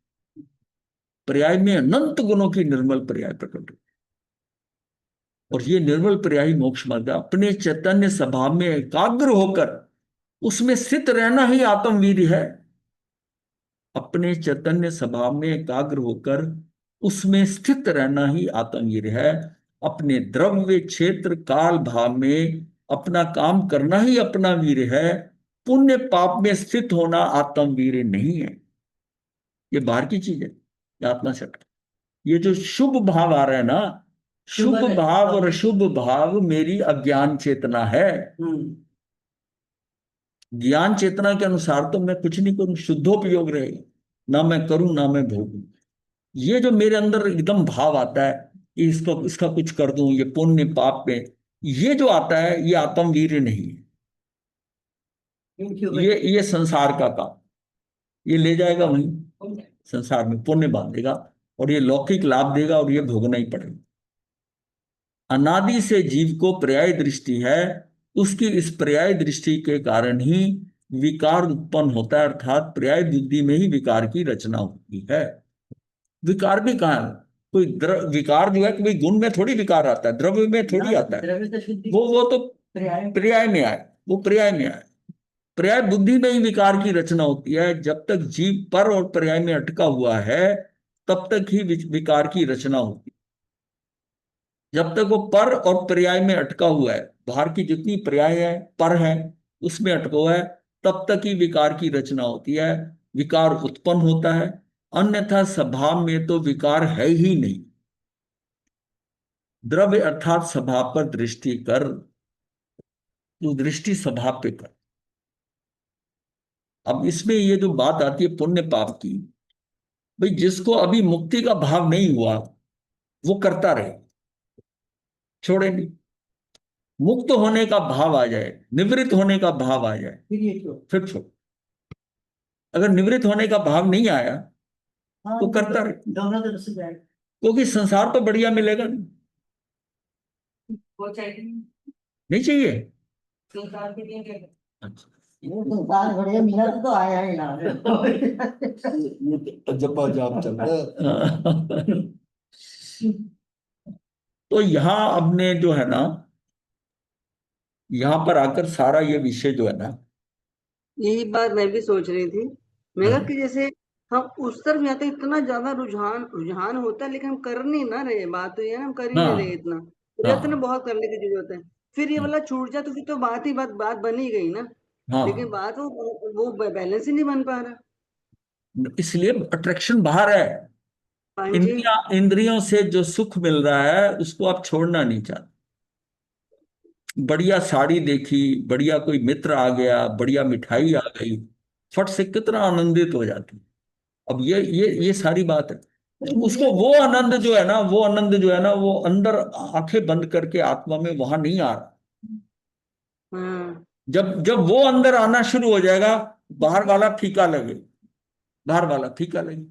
पर्याय में अनंत गुणों की निर्मल पर्याय प्रकट होती है, और ये निर्मल पर्याय ही मोक्ष मार्ग है। अपने चैतन्य स्वभाव में एकाग्र होकर उसमें स्थित रहना ही आत्मवीर है। अपने चैतन्य स्वभाव में एकाग्र होकर उसमें स्थित रहना ही आत्मवीर है। अपने द्रव्य क्षेत्र काल भाव में अपना काम करना ही अपना वीर है। पुण्य पाप में स्थित होना आत्मवीर नहीं है। ये बाहर की चीज है, ये आत्मा शक्ति। ये जो शुभ भाव आ रहा है ना, शुभ भाव और अशुभ भाव मेरी अज्ञान चेतना है। ज्ञान चेतना के अनुसार तो मैं कुछ नहीं करूं, शुद्धोपयोग रहेगा, ना मैं करूं ना मैं भोगूं। ये जो मेरे अंदर एकदम भाव आता है कि इसको इसका कुछ कर दूं, ये पुण्य पाप में, ये जो आता है, ये आत्मवीर नहीं है। ये संसार का काम, ये ले जाएगा वहीं संसार में, पुण्य बांधेगा, और ये लौकिक लाभ देगा, और ये भोगना ही पड़ेगा। अनादि से जीव को पर्याय दृष्टि है। उसकी इस पर्याय दृष्टि के कारण ही विकार उत्पन्न होता है, अर्थात पर्याय बुद्धि में ही विकार की रचना होती है। विकार भी कहाँ है? कोई विकार जो है, कोई गुण में थोड़ी विकार आता है, द्रव्य में थोड़ी आता है। वो तो पर्याय में आए, वो पर्याय में आए। पर्याय बुद्धि में ही विकार की रचना होती है। जब तक जीव पर और पर्याय में अटका हुआ है, तब तक ही विकार की रचना होती है। जब तक वो पर और पर्याय में अटका हुआ है, बाहर की जितनी पर्याय है, पर है, उसमें अटका हुआ है, तब तक ही विकार की रचना होती है, विकार उत्पन्न होता है। अन्यथा स्वभाव में तो विकार है ही नहीं। द्रव्य अर्थात स्वभाव पर दृष्टि कर, तो दृष्टि स्वभाव पे कर। अब इसमें ये जो बात आती है पुण्य पाप की, भाई जिसको अभी मुक्ति का भाव नहीं हुआ, वो करता रहे, छोड़े नहीं। मुक्त होने का भाव आ जाए, निवृत्त होने का भाव आ जाए, फिर छोड़। अगर निवृत्त होने का भाव नहीं आया, तो करता रहे, दोनों तरफ से जाएगा। क्योंकि संसार तो बढ़िया मिलेगा नहीं। वो चाहिए नहीं चाहिए। संसार के लिए क्या? अच्छा, वो संसार बढ़िया मिला तो आया ही ना। ये तो जपा जाप चल रहा है। तो यहां अपने जो है ना, यहां पर आकर सारा ये विषय जो है ना, यही बात मैं भी सोच रही थी। मैं कहा हाँ कि जैसे हम उस तरफ जाते हैं, इतना ज्यादा रुझान रुझान होता है, लेकिन हम कर नहीं ना रहे। बात तो ये है ना, हम कर ही नहीं रहे हाँ इतना। प्रयत्न हाँ बहुत करने की जरूरत है। फिर ये वाला छूट जाए तो फिर तो बात बन ही गई ना। लेकिन हाँ। बात वो बैलेंस ही नहीं बन पा रहा। इसलिए अट्रैक्शन बाहर है। हाँ जी। इंद्रियों से जो सुख मिल रहा है उसको आप छोड़ना नहीं चाहते। बढ़िया साड़ी देखी, बढ़िया कोई मित्र आ गया, बढ़िया मिठाई आ गई, फट से कितना आनंदित हो जाती। अब ये सारी बात है। उसको वो आनंद जो है ना, वो आनंद जो है ना, वो अंदर आंखें बंद करके आत्मा में वहां नहीं आ रहा। हाँ। जब जब वो अंदर आना शुरू हो जाएगा, बाहर वाला फीका लगे, बाहर वाला फीका लगे।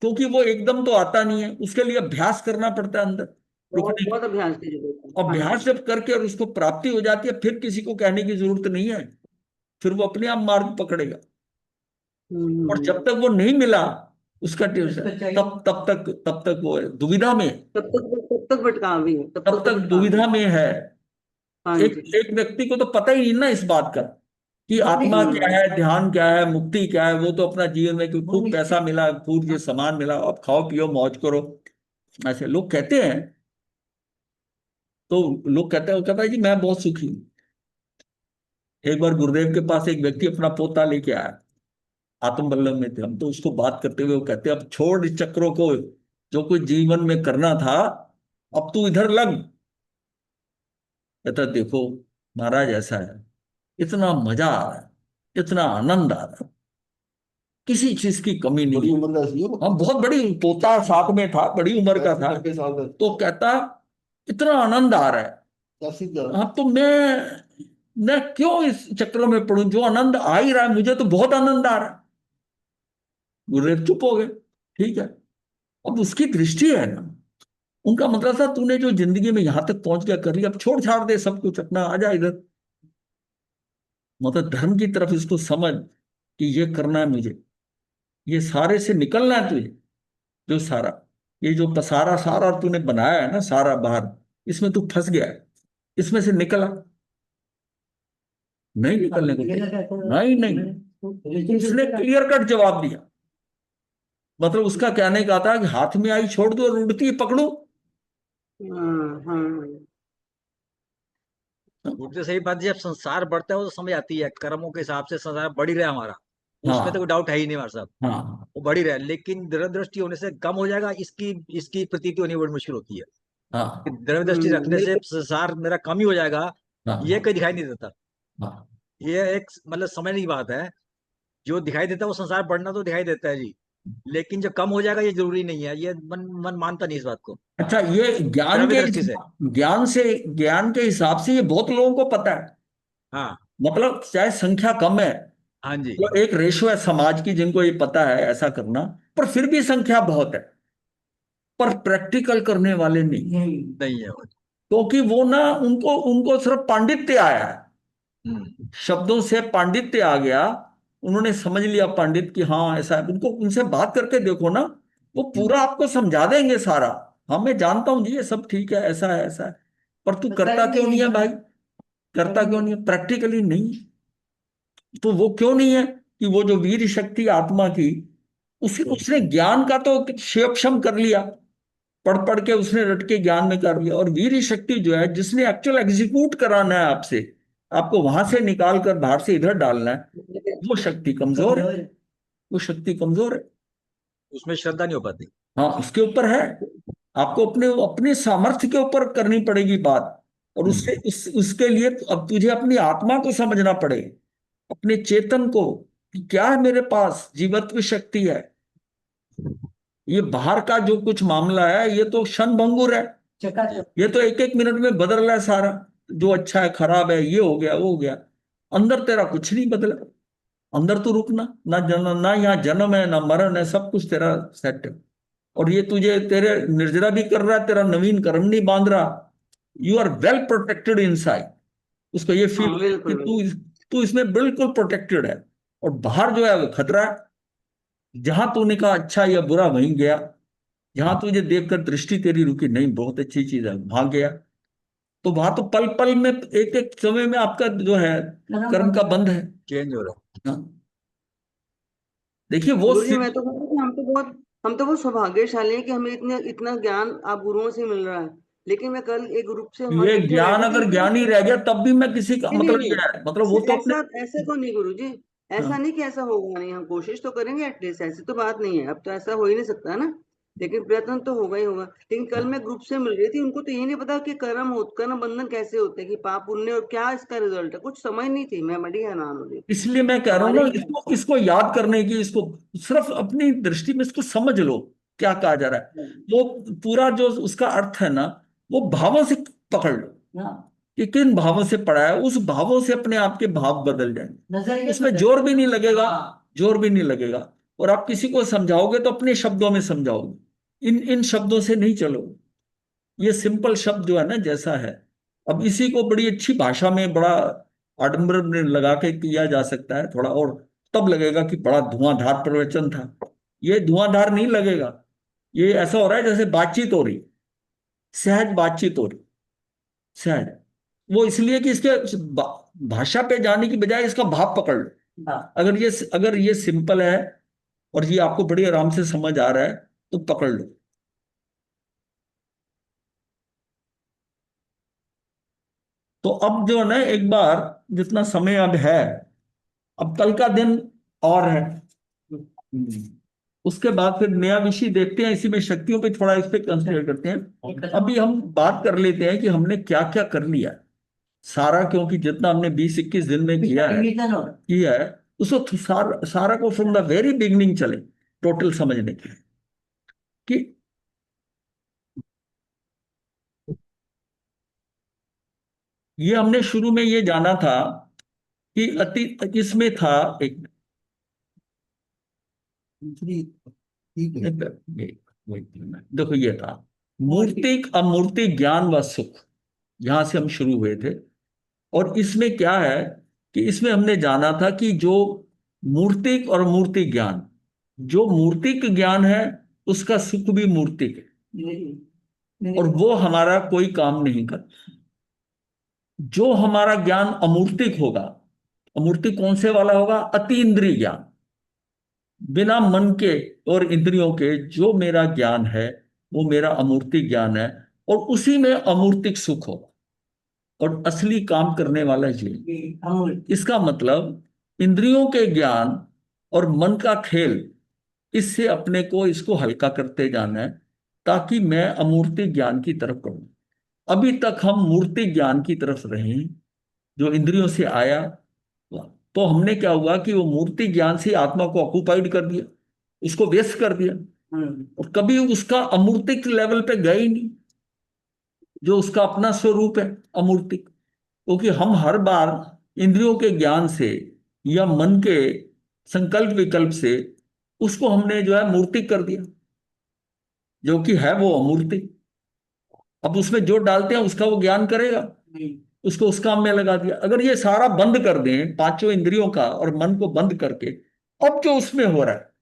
क्योंकि वो एकदम तो आता नहीं है, उसके लिए अभ्यास करना पड़ता है अंदर बहुत रुकने की। बहुत अभ्यास की जरूरत है। हाँ अभ्यास जी। जब करके और उसको प्राप्ति हो जाती है, फिर किसी को कहने की जरूरत नहीं है। फिर वो अपने आप मार्ग पकड़ेगा। और हम्म। जब तक वो नहीं मिला उसका ट्यूशन, उसको चाहिए। तब तक वो है, दुविधा में है। तब तक भटका भी है, तब तब तक तो तक भटका भी दुविधा है। में है। हाँ एक जी। एक व्यक्ति को तो पता ही नहीं ना इस बात का कि आत्मा क्या हम्म। है, ध्यान क्या है, मुक्ति क्या है। वो तो अपना जीवन में कि खूब पैसा मिला, खूब ये सामान मिला, अब खाओ पियो मौज करो, ऐसे लोग कहते हैं। तो लोग कहता है जी मैं बहुत सुखी हूँ। एक बार गुरुदेव के पास एक व्यक्ति अपना पोता लेके आया, आत्म वल्लभ में थे हम, तो उसको बात करते हुए वो कहते अब छोड़ इस चक्रों को, जो कुछ जीवन में करना था अब तू इधर लग। कहता देखो महाराज ऐसा है, इतना मजा आ रहा है, इतना आनंद आ रहा है, किसी चीज की कमी नहीं बड़ी है। उम्र का सी हो। हम बहुत बड़ी, पोता साथ में था, बड़ी उम्र का था। 65 साल का। तो कहता इतना आनंद आ रहा है। 80 का। हाँ तो मैं क्यों इस चक्रों में पड़ूं, जो आनंद आ ही रहा है, मुझे तो बहुत आनंद आ रहा है। गुरुदेव चुप हो गए। ठीक है, अब उसकी दृष्टि है ना। उनका मतलब था तूने जो जिंदगी में यहां तक पहुंच गया कर लिया, अब छोड़ छाड़ दे सब कुछ, अपना आ जा इधर। मतलब धर्म की तरफ इसको समझ कि ये करना है मुझे, ये सारे से निकलना है तुझे। जो सारा ये जो पसारा सारा तूने बनाया है ना, सारा बाहर, इसमें तू फंस गया है, इसमें से निकला नहीं, निकलने को तैयार। नहीं नहीं, उसने क्लियर कट जवाब दिया। मतलब उसका कहने का था कि हाथ में आई छोड़ दो और उड़ती पकड़ो। हाँ हाँ। वो तो सही बात है, जब संसार बढ़ता है वो तो समझ आती है, कर्मों के हिसाब से संसार बढ़ ही रहा है हमारा। उसमें तो कोई हाँ डाउट है ही नहीं हमारे साहब। हाँ वो बढ़ ही रहा है, लेकिन दृढ़ दृष्टि होने से कम हो जाएगा, इसकी इसकी प्रतीति होनी बड़ी मुश्किल होती है। कि हाँ दृढ़ दृष्टि रखने से बिल्कुल। संसार मेरा कम ही हो जाएगा, ये हाँ कहीं दिखाई नहीं देता। हाँ ये एक मतलब समझने की बात है। जो दिखाई देता है वो संसार बढ़ना तो दिखाई देता है जी, लेकिन जो कम हो जाएगा ये जरूरी नहीं है। ये मन मन मानता नहीं इस बात को, अच्छा, ये द्रव्य दृष्टि से। ज्ञान के हिसाब से ये बहुत लोगों को पता है। हाँ मतलब चाहे संख्या कम है, हाँ जी। तो एक रेशो है समाज की जिनको ये पता है ऐसा करना, पर फिर भी संख्या बहुत है। पर प्रैक्टिकल करने वाले नहीं, नहीं है वो। क्योंकि वो ना, उनको उनको सिर्फ पांडित्य आया है, शब्दों से पांडित्य आ गया। उन्होंने समझ लिया पंडित कि हाँ ऐसा है। उनको उनसे बात करके देखो ना, वो पूरा आपको समझा देंगे सारा। हाँ मैं जानता हूँ जी ये सब ठीक है, ऐसा है ऐसा है, पर तू करता क्यों नहीं है भाई, करता क्यों नहीं है, प्रैक्टिकली नहीं। तो वो क्यों नहीं है कि वो जो वीर शक्ति आत्मा की, उसने ज्ञान का तो क्षेपशम कर लिया, पढ़ पढ़ के उसने रट के ज्ञान में कर लिया। और वीर शक्ति जो है, जिसने एक्चुअल एग्जीक्यूट कराना है आपसे, आपको वहां से निकाल कर बाहर से इधर डालना है, वो शक्ति कमजोर है। वो शक्ति कमजोर है। उसमें श्रद्धा नहीं हो पाती। हाँ उसके ऊपर है, आपको अपने अपने सामर्थ्य के ऊपर करनी पड़ेगी बात। और उसके लिए तो अब तुझे अपनी आत्मा को समझना पड़ेगा, अपने चेतन को, कि क्या है मेरे पास, जीवत्व शक्ति है। ये बाहर का जो कुछ मामला है ये तो क्षण भंगुर है। ये तो एक एक मिनट में बदल रहा है सारा, जो अच्छा है खराब है, ये हो गया वो हो गया। अंदर तेरा कुछ नहीं बदला। अंदर तो रुकना ना, जन्म ना, यहाँ जन्म है ना मरण है, सब कुछ तेरा सेट है। और ये तुझे तेरे निर्जरा भी कर रहा है, तेरा नवीन कर्म नहीं बांध रहा। You are well protected inside. उसको ये फील हाँ कि बिल्कुल तू बिल्कुल। तू इसमें बिल्कुल प्रोटेक्टेड है। और बाहर जो है वो खतरा है। जहां तूने कहा अच्छा या बुरा वहीं गया, जहां तुझे देखकर दृष्टि तेरी रुकी, नहीं बहुत अच्छी चीज है, वहां गया। तो वहां तो पल पल में एक एक समय में आपका जो है कर्म का बंध है। चेंज हो रहा हाँ। देखिए वो गुरु जी मैं तो कहूँ कि हम तो बहुत सौभाग्यशाली हैं कि हमें इतने इतना ज्ञान आप गुरुओं से मिल रहा है। लेकिन मैं कल एक ग्रुप से हम ये इकट्ठे ज्ञान बैठे थे, अगर ज्ञान ही रह गया तब भी मैं किसी का नहीं नहीं मतलब नहीं, ये है, मतलब वो तो अपने। ऐसा ऐसा तो नहीं गुरु जी, ऐसा हाँ। नहीं कि ऐसा होगा नहीं, हम कोशिश तो करेंगे एटलीस्ट, ऐसी तो बात नहीं है, अब तो ऐसा हो ही नहीं सकता ना, लेकिन प्रयत्न तो होगा ही होगा। लेकिन कल मैं ग्रुप से मिल रही थी, उनको तो ये नहीं पता कि कर्म बंधन कैसे होते हैं, कि पाप पुण्य और क्या इसका रिजल्ट है, कुछ समझ नहीं थी, मैं बड़ी हैरान हो रही थी। इसलिए मैं कह रहा हूं हमारे ना, इसको इसको याद करने की, इसको सिर्फ अपनी दृष्टि में इसको समझ लो क्या कहा जा रहा है। वो पूरा जो उसका अर्थ है ना, वो भावों से पकड़ लो हाँ, कि किन भावों से पढ़ा है, उस भावों से अपने आप के भाव बदल जाएंगे। नजरिए उसमें बदल- जोर भी नहीं लगेगा, हाँ, जोर भी नहीं लगेगा। और आप किसी को समझाओगे तो अपने शब्दों में समझाओगे, इन इन शब्दों से नहीं चलोगे। ये सिंपल शब्द जो है ना जैसा है, अब इसी को बड़ी अच्छी भाषा में बड़ा आडंबर में लगा के किया जा सकता है थोड़ा और, तब लगेगा कि बड़ा धुआंधार प्रवचन था। ये धुआंधार नहीं लगेगा। ये ऐसा हो रहा है जैसे बातचीत हो रही, सहज बातचीत हो रही, सहज। वो इसलिए कि इसके भाषा पे जाने की बजाय इसका भाव पकड़ लो। हाँ, अगर ये सिंपल है और ये आपको बड़ी आराम से समझ आ रहा है तो पकड़ लो। तो अब जो है ना, एक बार जितना समय अब है, अब कल का दिन और है। उसके बाद फिर नया विषय देखते हैं, इसी में शक्तियों पे थोड़ा इस पे कंसिडर करते हैं। अभी हम बात कर लेते हैं कि हमने क्या क्या कर लिया सारा, क्योंकि जितना हमने 20-21 दिन में रिवीजन हो किया है उसको सारा को फ्रॉम द वेरी बिगनिंग चले टोटल समझने के लिए कि ये हमने शुरू में ये जाना था कि अति इसमें था एक दूसरी ठीक है। देखो ये था मूर्तिक अमूर्ति ज्ञान व सुख, यहां से हम शुरू हुए थे। और इसमें क्या है कि इसमें हमने जाना था कि जो मूर्तिक और मूर्ति ज्ञान, जो मूर्तिक ज्ञान है उसका सुख भी मूर्तिक है और वो हमारा कोई काम नहीं करता। जो हमारा ज्ञान अमूर्तिक होगा, अमूर्तिक कौन से वाला होगा? अति इंद्रिय ज्ञान, बिना मन के और इंद्रियों के जो मेरा ज्ञान है वो मेरा अमूर्तिक ज्ञान है, और उसी में अमूर्तिक सुख होगा और असली काम करने वाला ये। इसका मतलब इंद्रियों के ज्ञान और मन का खेल, इससे अपने को इसको हल्का करते जाना है ताकि मैं अमूर्ति ज्ञान की तरफ बढ़ूं। अभी तक हम मूर्ति ज्ञान की तरफ रहे, जो इंद्रियों से आया, तो हमने क्या हुआ कि वो मूर्ति ज्ञान से आत्मा को ऑक्युपाइड कर दिया, उसको व्यस्त कर दिया, और कभी उसका अमूर्तिक लेवल पे गए ही नहीं, जो उसका अपना स्वरूप है अमूर्तिक। क्योंकि हम हर बार इंद्रियों के ज्ञान से या मन के संकल्प विकल्प से उसको हमने जो है मूर्तिक कर दिया, जो कि है वो अमूर्तिक। अब उसमें जो डालते हैं उसका वो ज्ञान करेगा, उसको उस काम में लगा दिया। अगर ये सारा बंद कर दें, पांचों इंद्रियों का और मन को बंद करके, अब जो उसमें हो रहा है,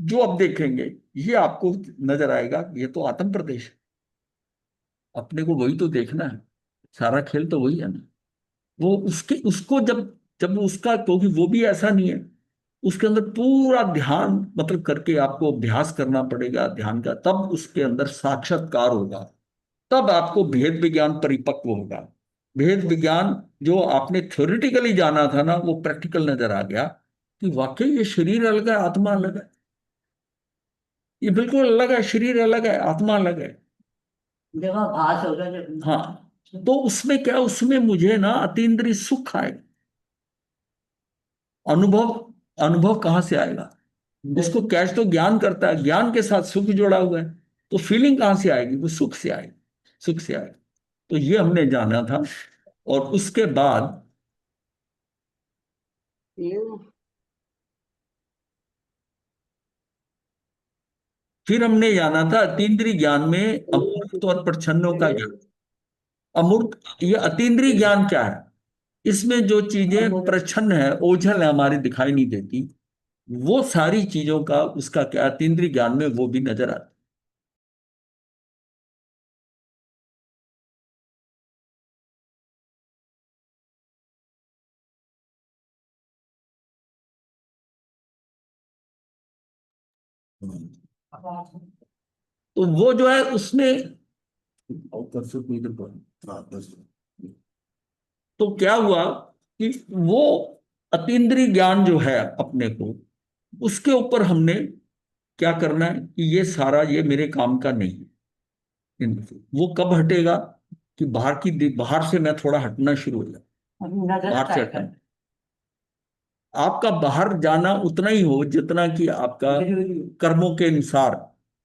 जो अब देखेंगे, ये आपको नजर आएगा ये तो आत्म प्रदेश है। अपने को वही तो देखना है, सारा खेल तो वही है ना। वो उसके उसको जब जब उसका, क्योंकि वो भी ऐसा नहीं है, उसके अंदर पूरा ध्यान मतलब करके आपको अभ्यास करना पड़ेगा ध्यान का, तब उसके अंदर साक्षात्कार होगा, तब आपको भेद विज्ञान परिपक्व होगा। भेद विज्ञान जो आपने थ्योरेटिकली जाना था ना, वो प्रैक्टिकल नजर आ गया कि वाकई ये शरीर अलग है, आत्मा अलग है। ये बिल्कुल अलग है, शरीर अलग है, आत्मा अलग है। जब भास होगा जब हाँ। तो उसमें क्या, उसमें मुझे ना अतीन्द्रिय सुख आएगा। अनुभव, अनुभव कहाँ से आएगा? उसको कैच तो ज्ञान करता है, ज्ञान के साथ सुख जुड़ा हुआ है, तो फीलिंग कहाँ से आएगी? वो सुख से आएगी, सुख से आएगी। तो ये हमने जाना था। और उसके बाद ये फिर हमने जाना था अतीन्द्रिय ज्ञान में अमूर्त और प्रच्छन्नों का ज्ञान। अमूर्त, ये अतीन्द्रिय ज्ञान क्या है? इसमें जो चीजें प्रच्छन्न है, ओझल है, हमारी दिखाई नहीं देती, वो सारी चीजों का उसका क्या अतीन्द्रिय ज्ञान में वो भी नजर आता है। तो वो जो है उसने तो क्या हुआ कि वो अतीन्द्रिय ज्ञान जो है अपने को, उसके ऊपर हमने क्या करना है कि ये सारा ये मेरे काम का नहीं है। वो कब हटेगा कि बाहर से मैं थोड़ा हटना शुरू हो जाए, नजर बाहर से टाइट हटना। आपका बाहर जाना उतना ही हो जितना कि आपका कर्मों के अनुसार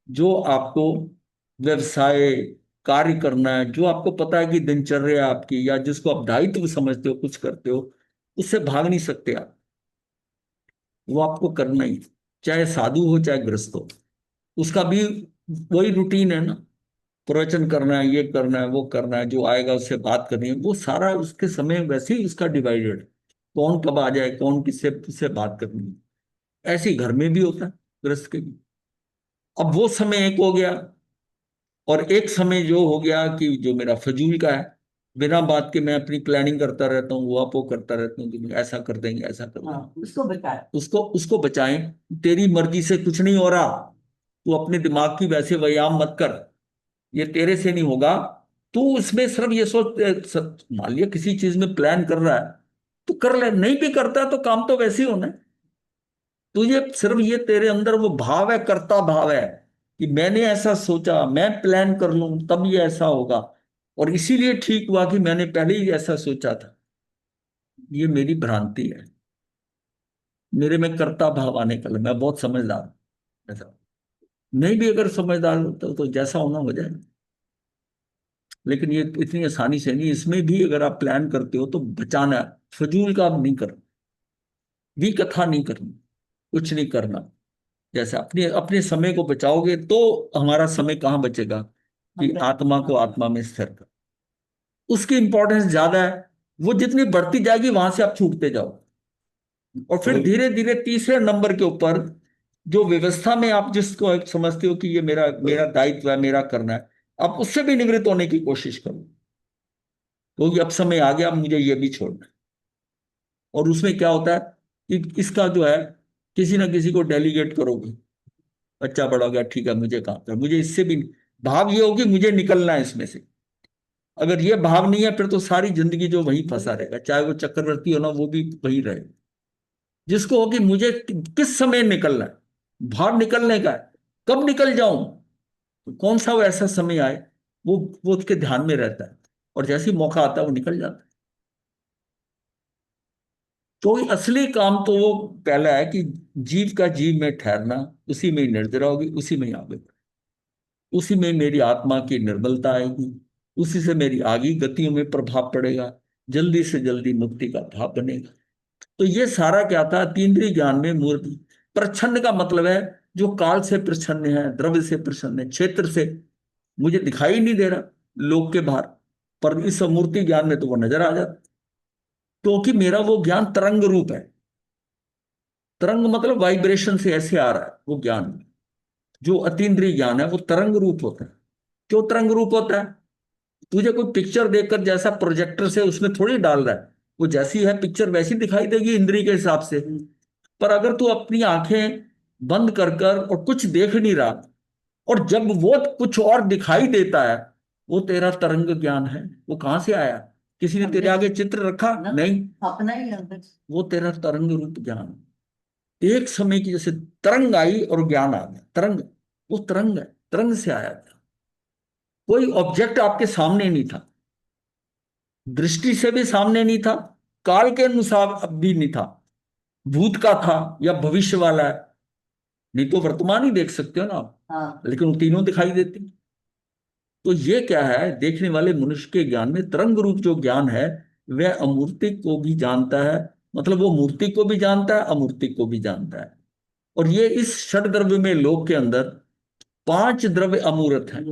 जो आपको व्यवसाय कार्य करना है, जो आपको पता है कि दिनचर्या आपकी या जिसको आप दायित्व समझते हो कुछ करते हो, उससे भाग नहीं सकते आप। वो आपको करना ही, चाहे साधु हो चाहे ग्रस्त हो, उसका भी वही रूटीन है ना। प्रवचन करना है, ये करना है, वो करना है, जो आएगा उससे बात करनी है, वो सारा उसके समय वैसे ही उसका डिवाइडेड है। कौन कब आ जाए, कौन किससे बात करनी है, ऐसे ही घर में भी होता है, गृहस्थ के भी। अब वो समय एक हो गया, और एक समय जो हो गया कि जो मेरा फजूल का है, बिना बात के मैं अपनी प्लानिंग करता रहता हूँ, वो करता रहता हूँ कि ऐसा कर देंगे, ऐसा कर देंगे। हाँ, उसको बचाए। उसको बचाएं। तेरी मर्जी से कुछ नहीं हो रहा, तू अपने दिमाग की वैसे व्यायाम मत कर, ये तेरे से नहीं होगा। तू इसमें सिर्फ ये सोच, मान लिया किसी चीज में प्लान कर रहा है तो कर ले, नहीं भी करता तो काम तो वैसे ही होना है। तो ये सिर्फ ये तेरे अंदर वो भाव है, कर्ता भाव है कि मैंने ऐसा सोचा, मैं प्लान कर लूं तब ये ऐसा होगा, और इसीलिए ठीक हुआ कि मैंने पहले ही ऐसा सोचा था। ये मेरी भ्रांति है, मेरे में कर्ता भाव आने का, मैं बहुत समझदार हूं। ऐसा नहीं भी अगर समझदार होता तो जैसा होना हो जाए, लेकिन ये इतनी आसानी से नहीं। इसमें भी अगर आप प्लान करते हो तो बचाना है, फजूल काम नहीं करना, भी कथा नहीं करनी, कुछ नहीं करना। जैसे अपने अपने समय को बचाओगे तो हमारा समय कहाँ बचेगा कि आत्मा को आत्मा में स्थिर कर, उसकी इंपॉर्टेंस ज्यादा है। वो जितनी बढ़ती जाएगी वहां से आप छूटते जाओ, और फिर धीरे धीरे तीसरे नंबर के ऊपर जो व्यवस्था में आप जिसको एक समझते हो कि ये मेरा मेरा दायित्व है, मेरा करना है, आप उससे भी निवृत्त होने की कोशिश करो, क्योंकि अब समय आ गया, अब मुझे ये भी छोड़ना है। और उसमें क्या होता है कि इसका जो है किसी ना किसी को डेलीगेट करोगे, बच्चा बड़ा हो गया, ठीक है मुझे काम कर, मुझे इससे भी भाव ये होगी मुझे निकलना है इसमें से। अगर ये भाव नहीं है फिर तो सारी जिंदगी जो वहीं फंसा रहेगा, चाहे वो चक्रवर्ती हो ना वो भी वहीं रहेगा। जिसको हो कि मुझे किस समय निकलना है, भाव निकलने का है, कब निकल जाऊं, तो कौन सा वो ऐसा समय आए, वो उसके ध्यान में रहता है, और जैसे ही मौका आता है वो निकल जाता है। तो असली काम तो वो पहला है कि जीव का जीव में ठहरना, उसी में ही निर्जरा होगी, उसी में ही आगे, उसी में मेरी आत्मा की निर्मलता आएगी, उसी से मेरी आगे गतियों में प्रभाव पड़ेगा, जल्दी से जल्दी मुक्ति का भाव बनेगा। तो ये सारा क्या था, तीन्द्रिय ज्ञान में मूर्ति प्रच्छन्न का मतलब है जो काल से प्रच्छन्न है, द्रव्य से प्रच्छन्न है, क्षेत्र से मुझे दिखाई नहीं दे रहा लोक के बाहर, पर इस मूर्ति ज्ञान में तो वो नजर आ जाता, क्योंकि मेरा वो ज्ञान तरंग रूप है। तरंग मतलब वाइब्रेशन से ऐसे आ रहा है वो ज्ञान। जो अतीन्द्रिय ज्ञान है वो तरंग रूप होता है। क्यों तरंग रूप होता है? तुझे कोई पिक्चर देखकर जैसा प्रोजेक्टर से उसमें थोड़ी डाल रहा है, वो जैसी है पिक्चर वैसी दिखाई देगी इंद्रिय के हिसाब से। पर अगर तू अपनी आंखें बंद कर और कुछ देख नहीं रहा, और जब वो कुछ और दिखाई देता है, वो तेरा तरंग ज्ञान है। वो कहां से आया? किसी ने तेरे आगे चित्र रखा? नहीं, अपना ही अंदर। वो तेरा तरंग रूप ज्ञान है। एक समय की जैसे तरंग आई और ज्ञान आ गया, तरंग, वो तरंग है, तरंग से आया था। कोई ऑब्जेक्ट आपके सामने नहीं था, दृष्टि से भी सामने नहीं था, काल के अनुसार अब भी नहीं था, भूत का था या भविष्य वाला है, नहीं तो वर्तमान ही देख सकते हो ना आप, हाँ, लेकिन वो तीनों दिखाई देते हैं। तो ये क्या है, देखने वाले मनुष्य के ज्ञान में तरंग रूप जो ज्ञान है वह अमूर्ति को भी जानता है, मतलब वो मूर्ति को भी जानता है, अमूर्ति को भी जानता है। और ये इस षड द्रव्य में लोक के अंदर 5 द्रव्य अमूर्त हैं,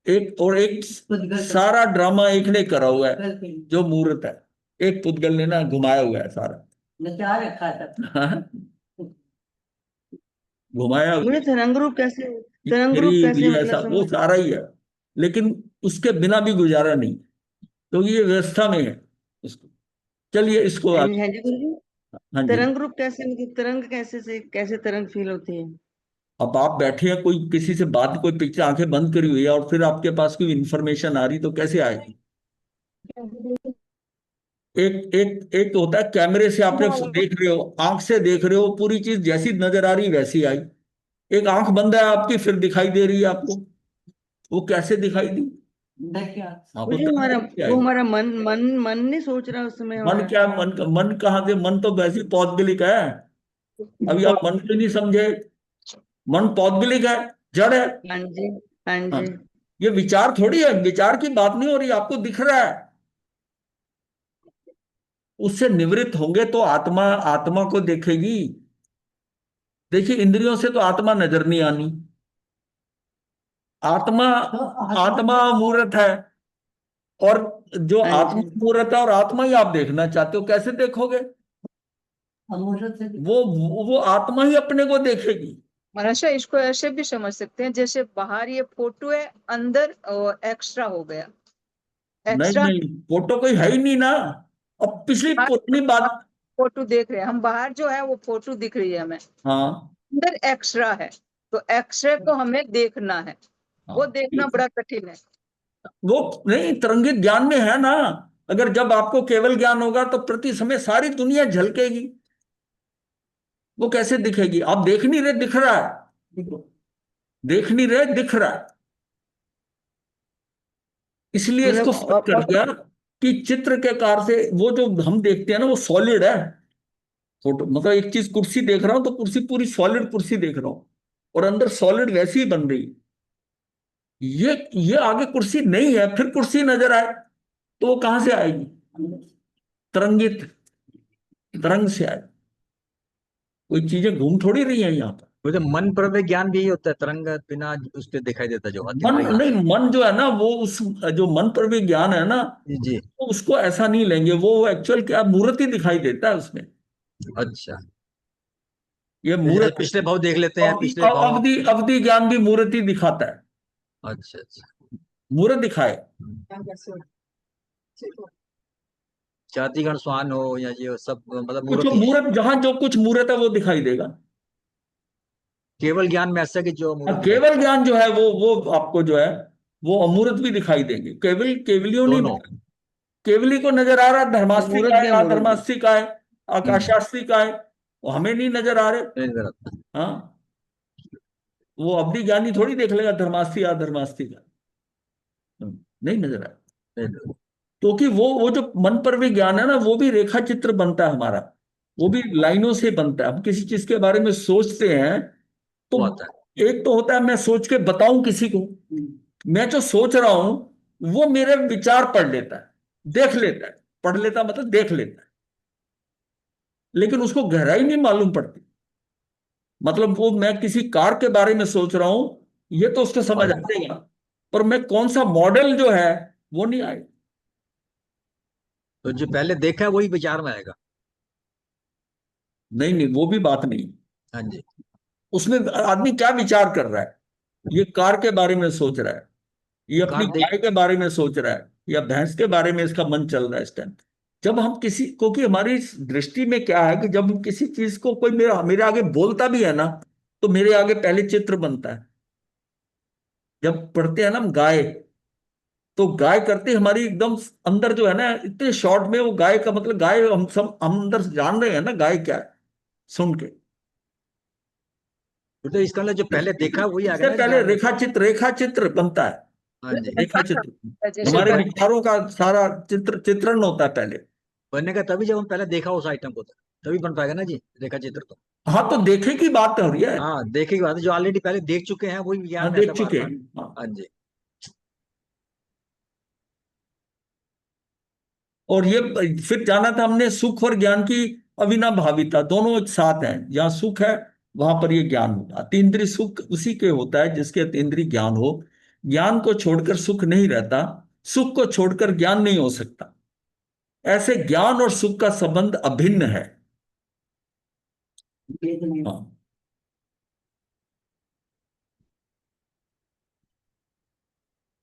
एक और एक सारा ड्रामा एक ने करा हुआ है जो मूर्त है, एक पुद्गल ने ना घुमाया हुआ है सारा। नचा रखा था। हाँ, घुमाया हुआ मुझे है। तरंग रूप कैसे ये मतलब ऐसा वो समझ। सारा ही है, लेकिन उसके बिना भी गुजारा नहीं, तो ये व्यवस्था में है उसको। चलिए इसको हाँ आगे। जी गुरु जी। हाँ जी। तरंग रूप कैसे मतलब तरंग कैसे तरंग फील होती है। अब आप बैठे हैं, कोई किसी से बात, कोई पिक्चर आंखें बंद करी हुई है और फिर आपके पास कोई इंफॉर्मेशन आ रही तो कैसे आएगी? एक एक एक होता है कैमरे से आपने देख रहे हो, आंख से देख रहे हो, पूरी चीज जैसी नजर आ रही वैसी आई। एक आंख बंद है आपकी, फिर दिखाई दे रही है आपको, वो कैसे दिखाई दी? देखिए हाँ, वो वो जो हमारा तरीके से वो आई। हमारा मन मन मन नहीं सोच रहा उस समय मन हमारा। क्या, मन कहाँ से? मन तो वैसी पौद्गलिक है। अभी आप मन को नहीं समझे। मन पौद्गलिक है, जड़ है। हाँ जी, हाँ हाँ, जी। ये विचार थोड़ी है, विचार की बात नहीं हो रही, आपको दिख रहा है। उससे निवृत्त होंगे तो आत्मा आत्मा को देखेगी। देखिए, इंद्रियों से तो आत्मा नजर नहीं आनी। आत्मा, तो आत्मा मूर्त है। और जो हाँ आत्मा जी। मूर्त है और आत्मा ही आप देखना चाहते हो, कैसे देखोगे? अमूर्त से वो आत्मा ही अपने को देखेगी। महाराष्ट्र इसको ऐसे भी समझ सकते हैं जैसे बाहर ये फोटो है, अंदर एक्स्ट्रा हो गया। नहीं एक्स्ट्रा नहीं, फोटो कोई है ही नहीं ना। अब पिछली पुरानी बात। फोटो देख रहे हैं हम, बाहर जो है वो फोटो दिख रही है हमें, हाँ अंदर एक्स्ट्रा है। तो एक्स्ट्रा को हमें देखना है, वो हाँ, देखना बड़ा कठिन है। वो नहीं, तरंगित ज्ञान में है ना। अगर जब आपको केवल ज्ञान होगा तो प्रति समय सारी दुनिया झलकेगी। वो कैसे दिखेगी? आप देख नहीं रहे, दिख रहा है। देख नहीं रहे, दिख रहा है। इसलिए इसको मतलब फर्क कर दिया कि चित्र के कार से वो जो हम देखते हैं ना, वो सॉलिड है। फोटो मतलब एक चीज, कुर्सी देख रहा हूं तो कुर्सी पूरी सॉलिड कुर्सी देख रहा हूं, और अंदर सॉलिड वैसी ही बन रही है। ये आगे कुर्सी नहीं है, फिर कुर्सी नजर आए तो वो कहां से आएगी? तरंगित, तरंग से आए। कोई चीजें घूम थोड़ी रही हैं यहाँ पर। वो तो मन पर ज्ञान भी यही होता है, तरंग बिना उस पे दिखाई देता जो मन अतिरिक्त। नहीं, मन जो है ना वो उस, जो मन पर भी ज्ञान है ना, जी। तो उसको ऐसा नहीं लेंगे। वो एक्चुअल क्या, मूर्त ही दिखाई देता है उसमें। अच्छा, ये तो जैसे मूर्त, पिछले भाव देख लेते हैं, पिछले भाव। अवधि अवधि ज्ञान भी मूर्त ही दिखाता है। अच्छा अच्छा। मूर्त दिखाए। जातिगण स्वान हो या ये सब मतलब कुछ मूर्त ही है। मूर्त, जहां जो कुछ मूर्त है वो दिखाई देगा। केवल ज्ञान में ऐसा कि जो मूर्त और दिखाई केवल ज्ञान जो है वो आपको जो है वो अमूर्त भी दिखाई देंगे। केवल केवलियों नहीं, दोनों। केवली को नजर आ रहा है, धर्मास्त्री मूर्त का भी है, अमूर्त भी। अधर्मास्त्री का है, हम्म। आकाशास्त्री का है, वो हमें नहीं नजर आ रहे। नहीं नजर हाँ, वो अवधि ज्ञानी थोड़ी देख लेगा धर्मास्त्री अधर्मास्त्री का। नहीं नजर आया। आता। क्योंकि वो जो मन पर भी ज्ञान है ना, वो भी रेखा चित्र बनता है हमारा। वो भी लाइनों से बनता है। हम किसी चीज के बारे में सोचते हैं तो वो आता है। एक तो होता है मैं सोच के बताऊं किसी को, मैं जो सोच रहा हूं वो मेरे विचार पढ़ लेता है, देख लेता है। पढ़ लेता मतलब देख लेता है, लेकिन उसको गहराई नहीं मालूम पड़ती। मतलब वो मैं किसी कार के बारे में सोच रहा हूं, ये तो उसको समझ आ जाएगा, पर मैं कौन सा मॉडल जो है वो नहीं आएगा। तो जो पहले देखा है वही विचार में आएगा। नहीं नहीं, वो भी बात नहीं। हाँ जी। उसमें आदमी क्या विचार कर रहा है? ये कार के बारे में सोच रहा है, ये अपनी कार देख। गाय के बारे में सोच रहा है, या भैंस के बारे में इसका मन चल रहा है इस टाइम। जब हम किसी, क्योंकि हमारी इस दृष्टि में क्या है कि जब हम किसी चीज को, कोई मेरा मेरे आगे बोलता भी है ना, तो मेरे आगे पहले चित्र बनता है। जब पढ़ते हैं ना हम गाय, तो गाय करते हमारी एकदम अंदर जो है ना, इतने शॉर्ट में वो गाय का मतलब, गाय हम सब हम अंदर जान रहे हैं ना गाय क्या है, सुन के। तो इसका मतलब जो पहले देखा वही आ गया इससे ना इस पहले ज्ञान में। रेखा चित्र बनता है। हाँ जी। रेखा चित्र जैसे हमारे बन विचारों का सारा चित्रण होता है पहले। बनने का तभी जब हम पहले देखा उस आइटम को, तभी बन पाएगा ना जी रेखा चित्र तो। हाँ, तो देखे की बात हो रही है। हाँ, देखे की बात है, जो ऑलरेडी पहले देख चुके हैं वही ज्ञान हाँ, में आता देख है बार चुके बार। हैं। हाँ। हाँ जी। और ये फिर जाना था हमने सुख और ज्ञान की अविनाभाविता, दोनों एक साथ हैं। जहाँ सुख है वहां पर ये ज्ञान होगा। अतीन्द्रिय सुख उसी के होता है जिसके अतीन्द्रिय ज्ञान हो। ज्ञान को छोड़कर सुख नहीं रहता, सुख को छोड़कर ज्ञान नहीं हो सकता। ऐसे ज्ञान और सुख का संबंध अभिन्न है। हाँ।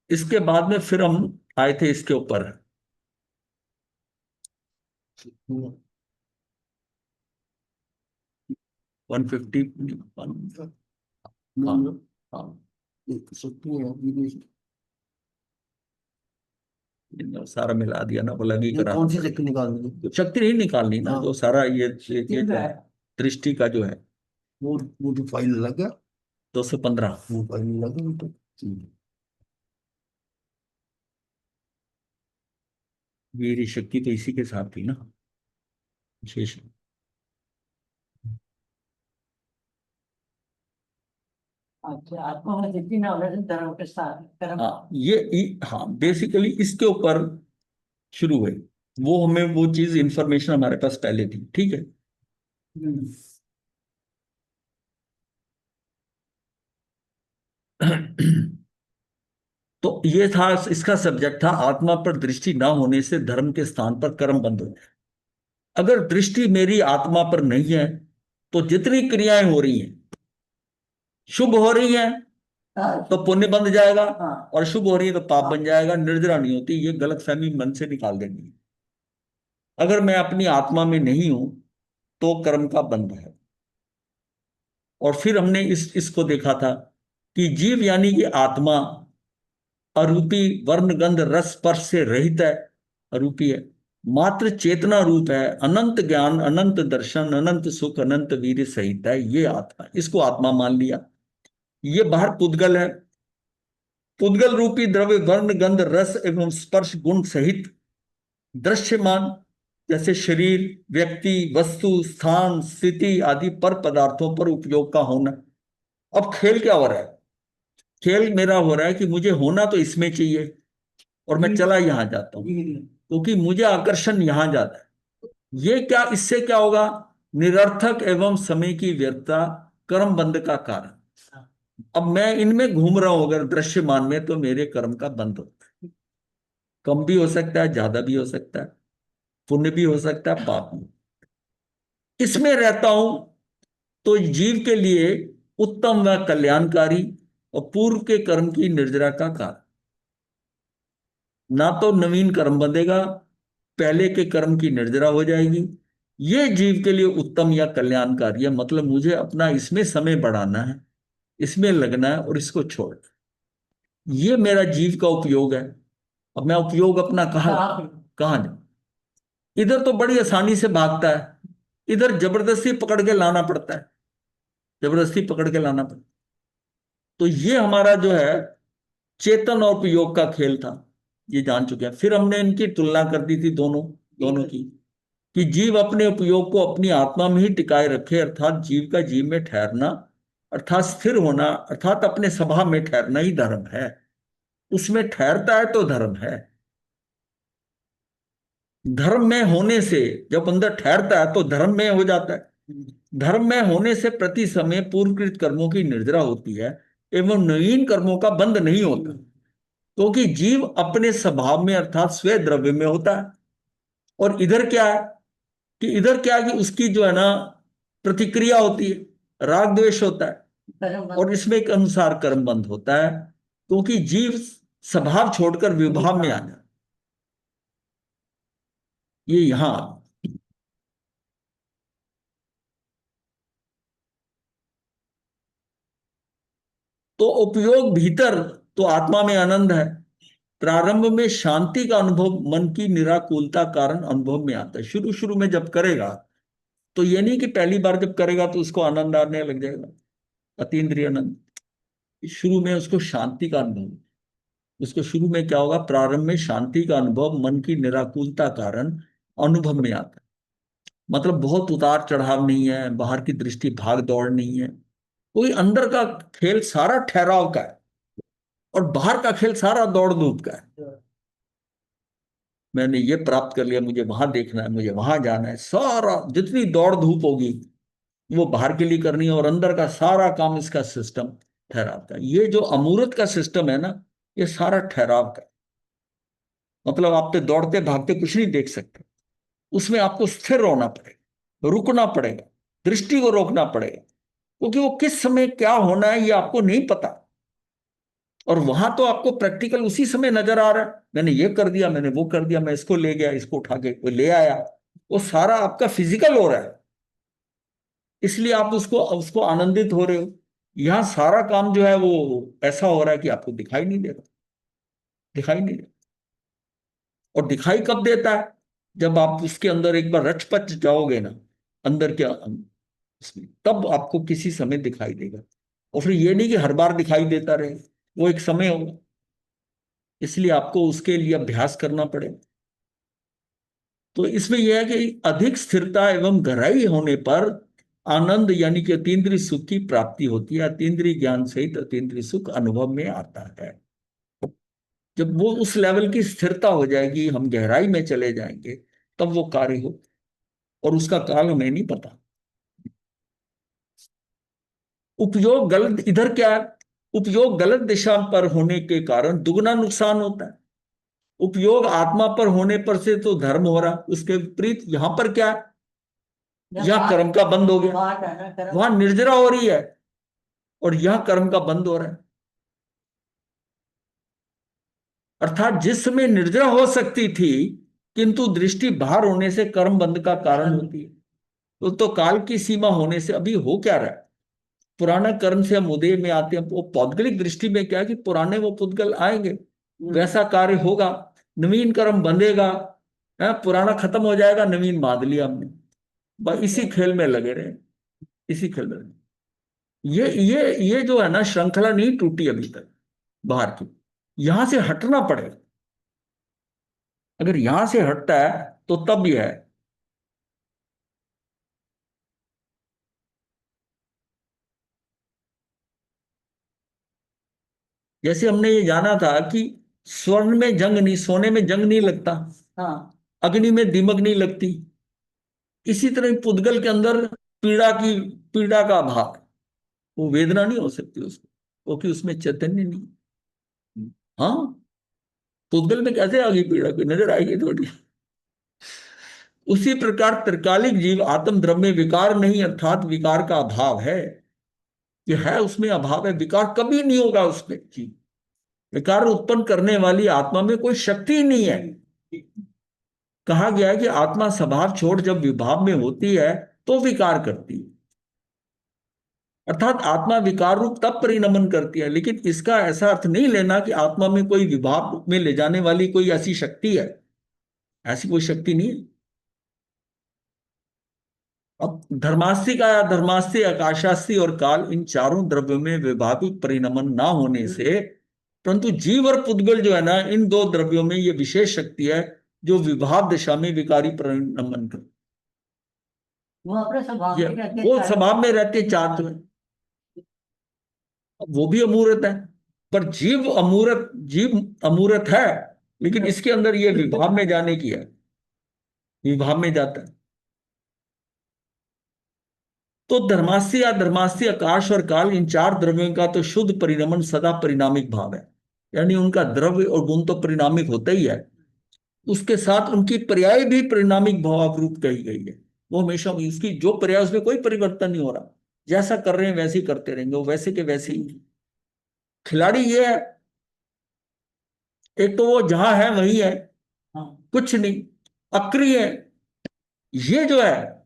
इसके बाद में फिर हम आए थे इसके ऊपर, 150 हाँ हाँ, एक शक्ति है विदेशी। इन्होंने सारा मिला दिया ना, वो लगी ये करा। कौन सी शक्ति निकालनी है? शक्ति नहीं निकालनी ना, हाँ। जो सारा ये जो है, दृष्टि का जो है वो जो फाइल लग गया, 215। वो फाइल लग गई तो वीर शक्ति तो इसी के साथ थी ना, विशेष। अच्छा, आत्मा में जितनी नॉलेज है धर्म के साथ कर्म। हाँ हाँ, बेसिकली इसके ऊपर शुरू हुए। वो हमें वो चीज इंफॉर्मेशन हमारे पास पहले थी, ठीक है। हम्म। तो ये था, इसका सब्जेक्ट था आत्मा पर दृष्टि ना होने से धर्म के स्थान पर कर्म बंद होते हैं। अगर दृष्टि मेरी आत्मा पर नहीं है तो जितनी क्रियाएं हो रही हैं, शुभ हो रही हैं हाँ, तो पुण्य बन जाएगा, हाँ। और शुभ हो रही है तो पाप बन जाएगा, निर्जरा नहीं होती। ये गलतफहमी मन से निकाल देनी है। अगर मैं अपनी आत्मा में नहीं हूं तो कर्म का बंध है। और फिर हमने इसको देखा था कि जीव यानी कि आत्मा अरूपी वर्ण गंध रस स्पर्श से रहित है, अरूपी है, मात्र चेतना रूप है, अनंत ज्ञान अनंत दर्शन अनंत सुख अनंत वीर्य सहित है। ये आत्मा, इसको आत्मा मान लिया। ये बाहर पुद्गल है, पुद्गल रूपी द्रव्य वर्ण गंध रस एवं स्पर्श गुण सहित दृश्यमान, जैसे शरीर, व्यक्ति, वस्तु, स्थान, स्थिति आदि पर पदार्थों पर उपयोग का होना। अब खेल क्या हो रहा है? खेल मेरा हो रहा है कि मुझे होना तो इसमें चाहिए और मैं चला यहां जाता हूं क्योंकि मुझे आकर्षण यहां जाता है। ये क्या, इससे क्या होगा? निरर्थक एवं समय की व्यर्थता, कर्म बंध का कारण। अब मैं इनमें घूम रहा हूं अगर दृश्यमान में, तो मेरे कर्म का बंध होता है। कम भी हो सकता है, ज्यादा भी हो सकता है, पुण्य भी हो सकता है, पाप भी। इसमें रहता हूं तो जीव के लिए उत्तम व कल्याणकारी और पूर्व के कर्म की निर्जरा का कारण। ना तो नवीन कर्म बंधेगा, पहले के कर्म की निर्जरा हो जाएगी। ये जीव के लिए उत्तम या कल्याणकारी है। मतलब मुझे अपना इसमें समय बढ़ाना है, इसमें लगना है और इसको छोड़ना है। ये मेरा जीव का उपयोग है। अब मैं उपयोग अपना कहाँ जाऊं? इधर तो बड़ी आसानी से भागता है, इधर जबरदस्ती पकड़ के लाना पड़ता है, जबरदस्ती पकड़ के लाना पड़ता है। तो ये हमारा जो है चेतन और उपयोग का खेल था, ये जान चुके हैं। फिर हमने इनकी तुलना कर दी थी, दोनों दोनों की, कि जीव अपने उपयोग को अपनी आत्मा में ही टिकाए रखे, अर्थात जीव का जीव में ठहरना, अर्थात स्थिर होना, अर्थात अपने स्वभाव में ठहरना ही धर्म है। उसमें ठहरता है तो धर्म है। धर्म में होने से, जब अंदर ठहरता है तो धर्म में हो जाता है। धर्म में होने से प्रति समय पूर्वकृत कर्मों की निर्जरा होती है एवं नवीन कर्मों का बंध नहीं होता, क्योंकि जीव अपने स्वभाव में अर्थात स्व द्रव्य में होता है। और इधर क्या है कि उसकी जो है ना प्रतिक्रिया होती है, राग द्वेष होता है, और इसमें एक अनुसार कर्म बंध होता है, क्योंकि जीव स्वभाव छोड़कर विभाव में आ जाता। ये यहां तो उपयोग भीतर तो आत्मा में आनंद है। प्रारंभ में शांति का अनुभव मन की निराकुलता कारण अनुभव में आता है। शुरू शुरू में जब करेगा तो ये नहीं कि पहली बार जब करेगा तो उसको आनंद आने लग जाएगा, अतीन्द्रिय आनंद। शुरू में उसको शांति का अनुभव, उसको शुरू में क्या होगा? प्रारंभ में शांति का अनुभव मन की निराकुलता कारण अनुभव में आता है। मतलब बहुत उतार चढ़ाव नहीं है, बाहर की दृष्टि भाग दौड़ नहीं है, कोई अंदर का खेल सारा ठहराव का है और बाहर का खेल सारा दौड़ धूप का है। मैंने ये प्राप्त कर लिया, मुझे वहां देखना है, मुझे वहां जाना है, सारा जितनी दौड़ धूप होगी वो बाहर के लिए करनी है, और अंदर का सारा काम इसका सिस्टम ठहराव का। ये जो अमूर्त का सिस्टम है ना, ये सारा ठहराव का। मतलब आप तो दौड़ते भागते कुछ नहीं देख सकते, उसमें आपको स्थिर होना पड़ेगा, रुकना पड़ेगा, दृष्टि को रोकना पड़ेगा, क्योंकि वो किस समय क्या होना है ये आपको नहीं पता। और वहां तो आपको प्रैक्टिकल उसी समय नजर आ रहा है, मैंने ये कर दिया, मैंने वो कर दिया, मैं इसको ले गया, इसको उठा के वो ले आया, वो सारा आपका फिजिकल हो रहा है, इसलिए आप उसको उसको आनंदित हो रहे हो। यहाँ सारा काम जो है वो ऐसा हो रहा है कि आपको दिखाई नहीं दे रहा, दिखाई नहीं दे रहा। और दिखाई कब देता है? जब आप उसके अंदर एक बार रच पच जाओगे ना, अंदर के इसमें, तब आपको किसी समय दिखाई देगा। और फिर ये नहीं कि हर बार दिखाई देता रहे, वो एक समय होगा, इसलिए आपको उसके लिए अभ्यास करना पड़ेगा। तो इसमें यह है कि अधिक स्थिरता एवं गहराई होने पर आनंद यानी कि अतीन्द्रिय सुख की प्राप्ति होती है। अतीन्द्रिय ज्ञान सहित अतीन्द्रिय सुख अनुभव में आता है। जब वो उस लेवल की स्थिरता हो जाएगी, हम गहराई में चले जाएंगे, तब वो कार्य हो, और उसका काल हमें नहीं पता। उपयोग गलत, इधर क्या है, उपयोग गलत दिशा पर होने के कारण दुगना नुकसान होता है। उपयोग आत्मा पर होने पर से तो धर्म हो रहा, उसके विपरीत यहां पर क्या है, यह कर्म का बंद हो गया, बात है ना, कर्म वहां निर्जरा हो रही है और यह कर्म का बंद हो रहा है। अर्थात जिस समय निर्जरा हो सकती थी, किंतु दृष्टि बाहर होने से कर्म बंद का कारण होती है। तो काल की सीमा होने से अभी हो क्या रहा है, पुराना कर्म से हम उदय में आते हैं। वो पौद्गलिक दृष्टि में क्या है कि पुराने वो पुद्गल आएंगे, वैसा कार्य होगा, नवीन कर्म बंधेगा, पुराना खत्म हो जाएगा, नवीन बांध लिया हमने। बस इसी खेल में लगे रहे, इसी खेल में लगे। ये जो है ना, श्रृंखला नहीं टूटी अभी तक बाहर की, यहां से हटना पड़ेगा। अगर यहां से हटता है तो तब यह है। जैसे हमने ये जाना था कि स्वर्ण में जंग नहीं, सोने में जंग नहीं लगता, हाँ अग्नि में दीमक नहीं लगती, इसी तरह पुद्गल के अंदर पीड़ा का अभाव, वो वेदना नहीं हो सकती उसको, क्योंकि उसमें चैतन्य नहीं। हाँ, पुद्गल में कैसे आ गई पीड़ा, कोई नजर आएगी थोड़ी। उसी प्रकार त्रिकालिक जीव आत्म द्रव्य में विकार नहीं, अर्थात विकार का अभाव है। कि है उसमें अभाव है, विकार कभी नहीं होगा उसमें जीव। विकार उत्पन्न करने वाली आत्मा में कोई शक्ति ही नहीं है। कहा गया है कि आत्मा स्वभाव छोड़ जब विभाव में होती है तो विकार करती है, अर्थात आत्मा विकार रूप तब परिणमन करती है। लेकिन इसका ऐसा अर्थ नहीं लेना कि आत्मा में कोई विभाव में ले जाने वाली कोई ऐसी शक्ति है, ऐसी कोई शक्ति नहीं है। अब धर्मास्तिक आया, धर्मास्ति, आकाशास्ति और काल, इन चारों द्रव्यों में विभाविक परिणमन ना होने से, परंतु जीव और पुद्गल जो है ना, इन दो द्रव्यों में ये विशेष शक्ति है जो विभाव दिशा में विकारी परिणमन कर, वो अपने स्वभाव में रहते वो हैं, स्वभाव में रहते चार्ट में, वो भी अमूर्त है। पर जीव अमूर्त है, लेकिन इसके अंदर ये विभाव में जाने की है, विभाव में जाता है। तो धर्मास्ति या धर्मास्ति, आकाश और काल, इन चार द्रव्यों का तो शुद्ध परिणमन सदा परिणामिक भाव है, यानी उनका द्रव्य और गुण तो परिणामिक होता ही है, उसके साथ उनकी पर्याय भी परिणामिक भाव रूप कही गई है। वो हमेशा उसकी जो पर्याय, उसमें कोई परिवर्तन नहीं हो रहा, जैसा कर रहे हैं वैसे ही करते रहेंगे, वो वैसे के वैसे ही। खिलाड़ी ये है, एक तो वो जहां है वही है, हाँ कुछ नहीं, अक्रिय है। ये जो है,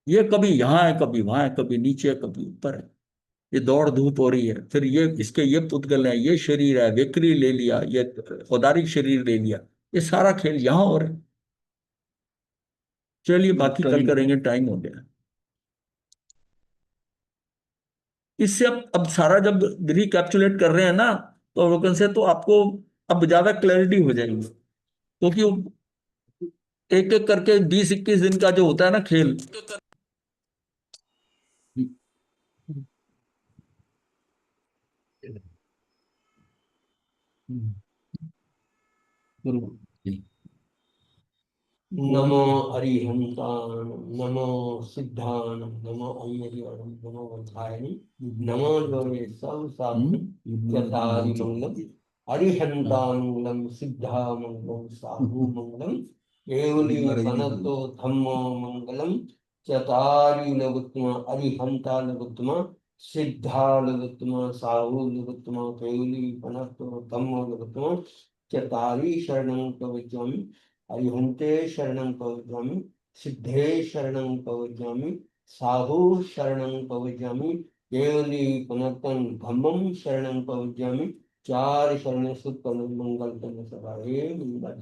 ये कभी यहां है, कभी वहां है, कभी नीचे है, कभी ऊपर है। ये दौड़ धूप हो रही है, फिर ये इसके ये पुद्गल है, ये शरीर है, विक्री ले लिया, ये औदारिक शरीर ले लिया, ये सारा खेल यहां हो रहा है। चलिए बाकी कल करेंगे, टाइम हो गया। इससे अब सारा जब रिकैप्चुलेट कर रहे हैं ना, तो अवलोकन से तो आपको अब ज्यादा क्लैरिटी हो जाएगी, क्योंकि एक एक करके 20-21 दिन का जो होता है ना खेल। नमो अरिहंतान, नमो सिद्धान, नमो अय्यरियम, नमो वधायनि, नमो लोके सब साधु चतारि मंगलम, अरिहंतान सिद्धामंगलम, साहु मंगलम, केवली सनतो धम्मो मंगलम, चतारि लघुत्तम, अरिहंता लघुत्तम, सिद्धा लघुत्तम, साहु लघुत्तम, केवली सनतो धम्मो लघुत्तम, चतारि शरणं प्रवज्यामि, अरिहंते शरणं प्रवज्यामि, सिद्धे शरणं प्रवज्यामि, साहु शरणं प्रवज्यामि, केवली सनातन धम्मम शरणं प्रपद्यामि। 4 शरण सुतन मंगल तन सदाए मंगल।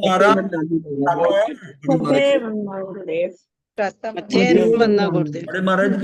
हमारा प्रातः बड़े महाराज की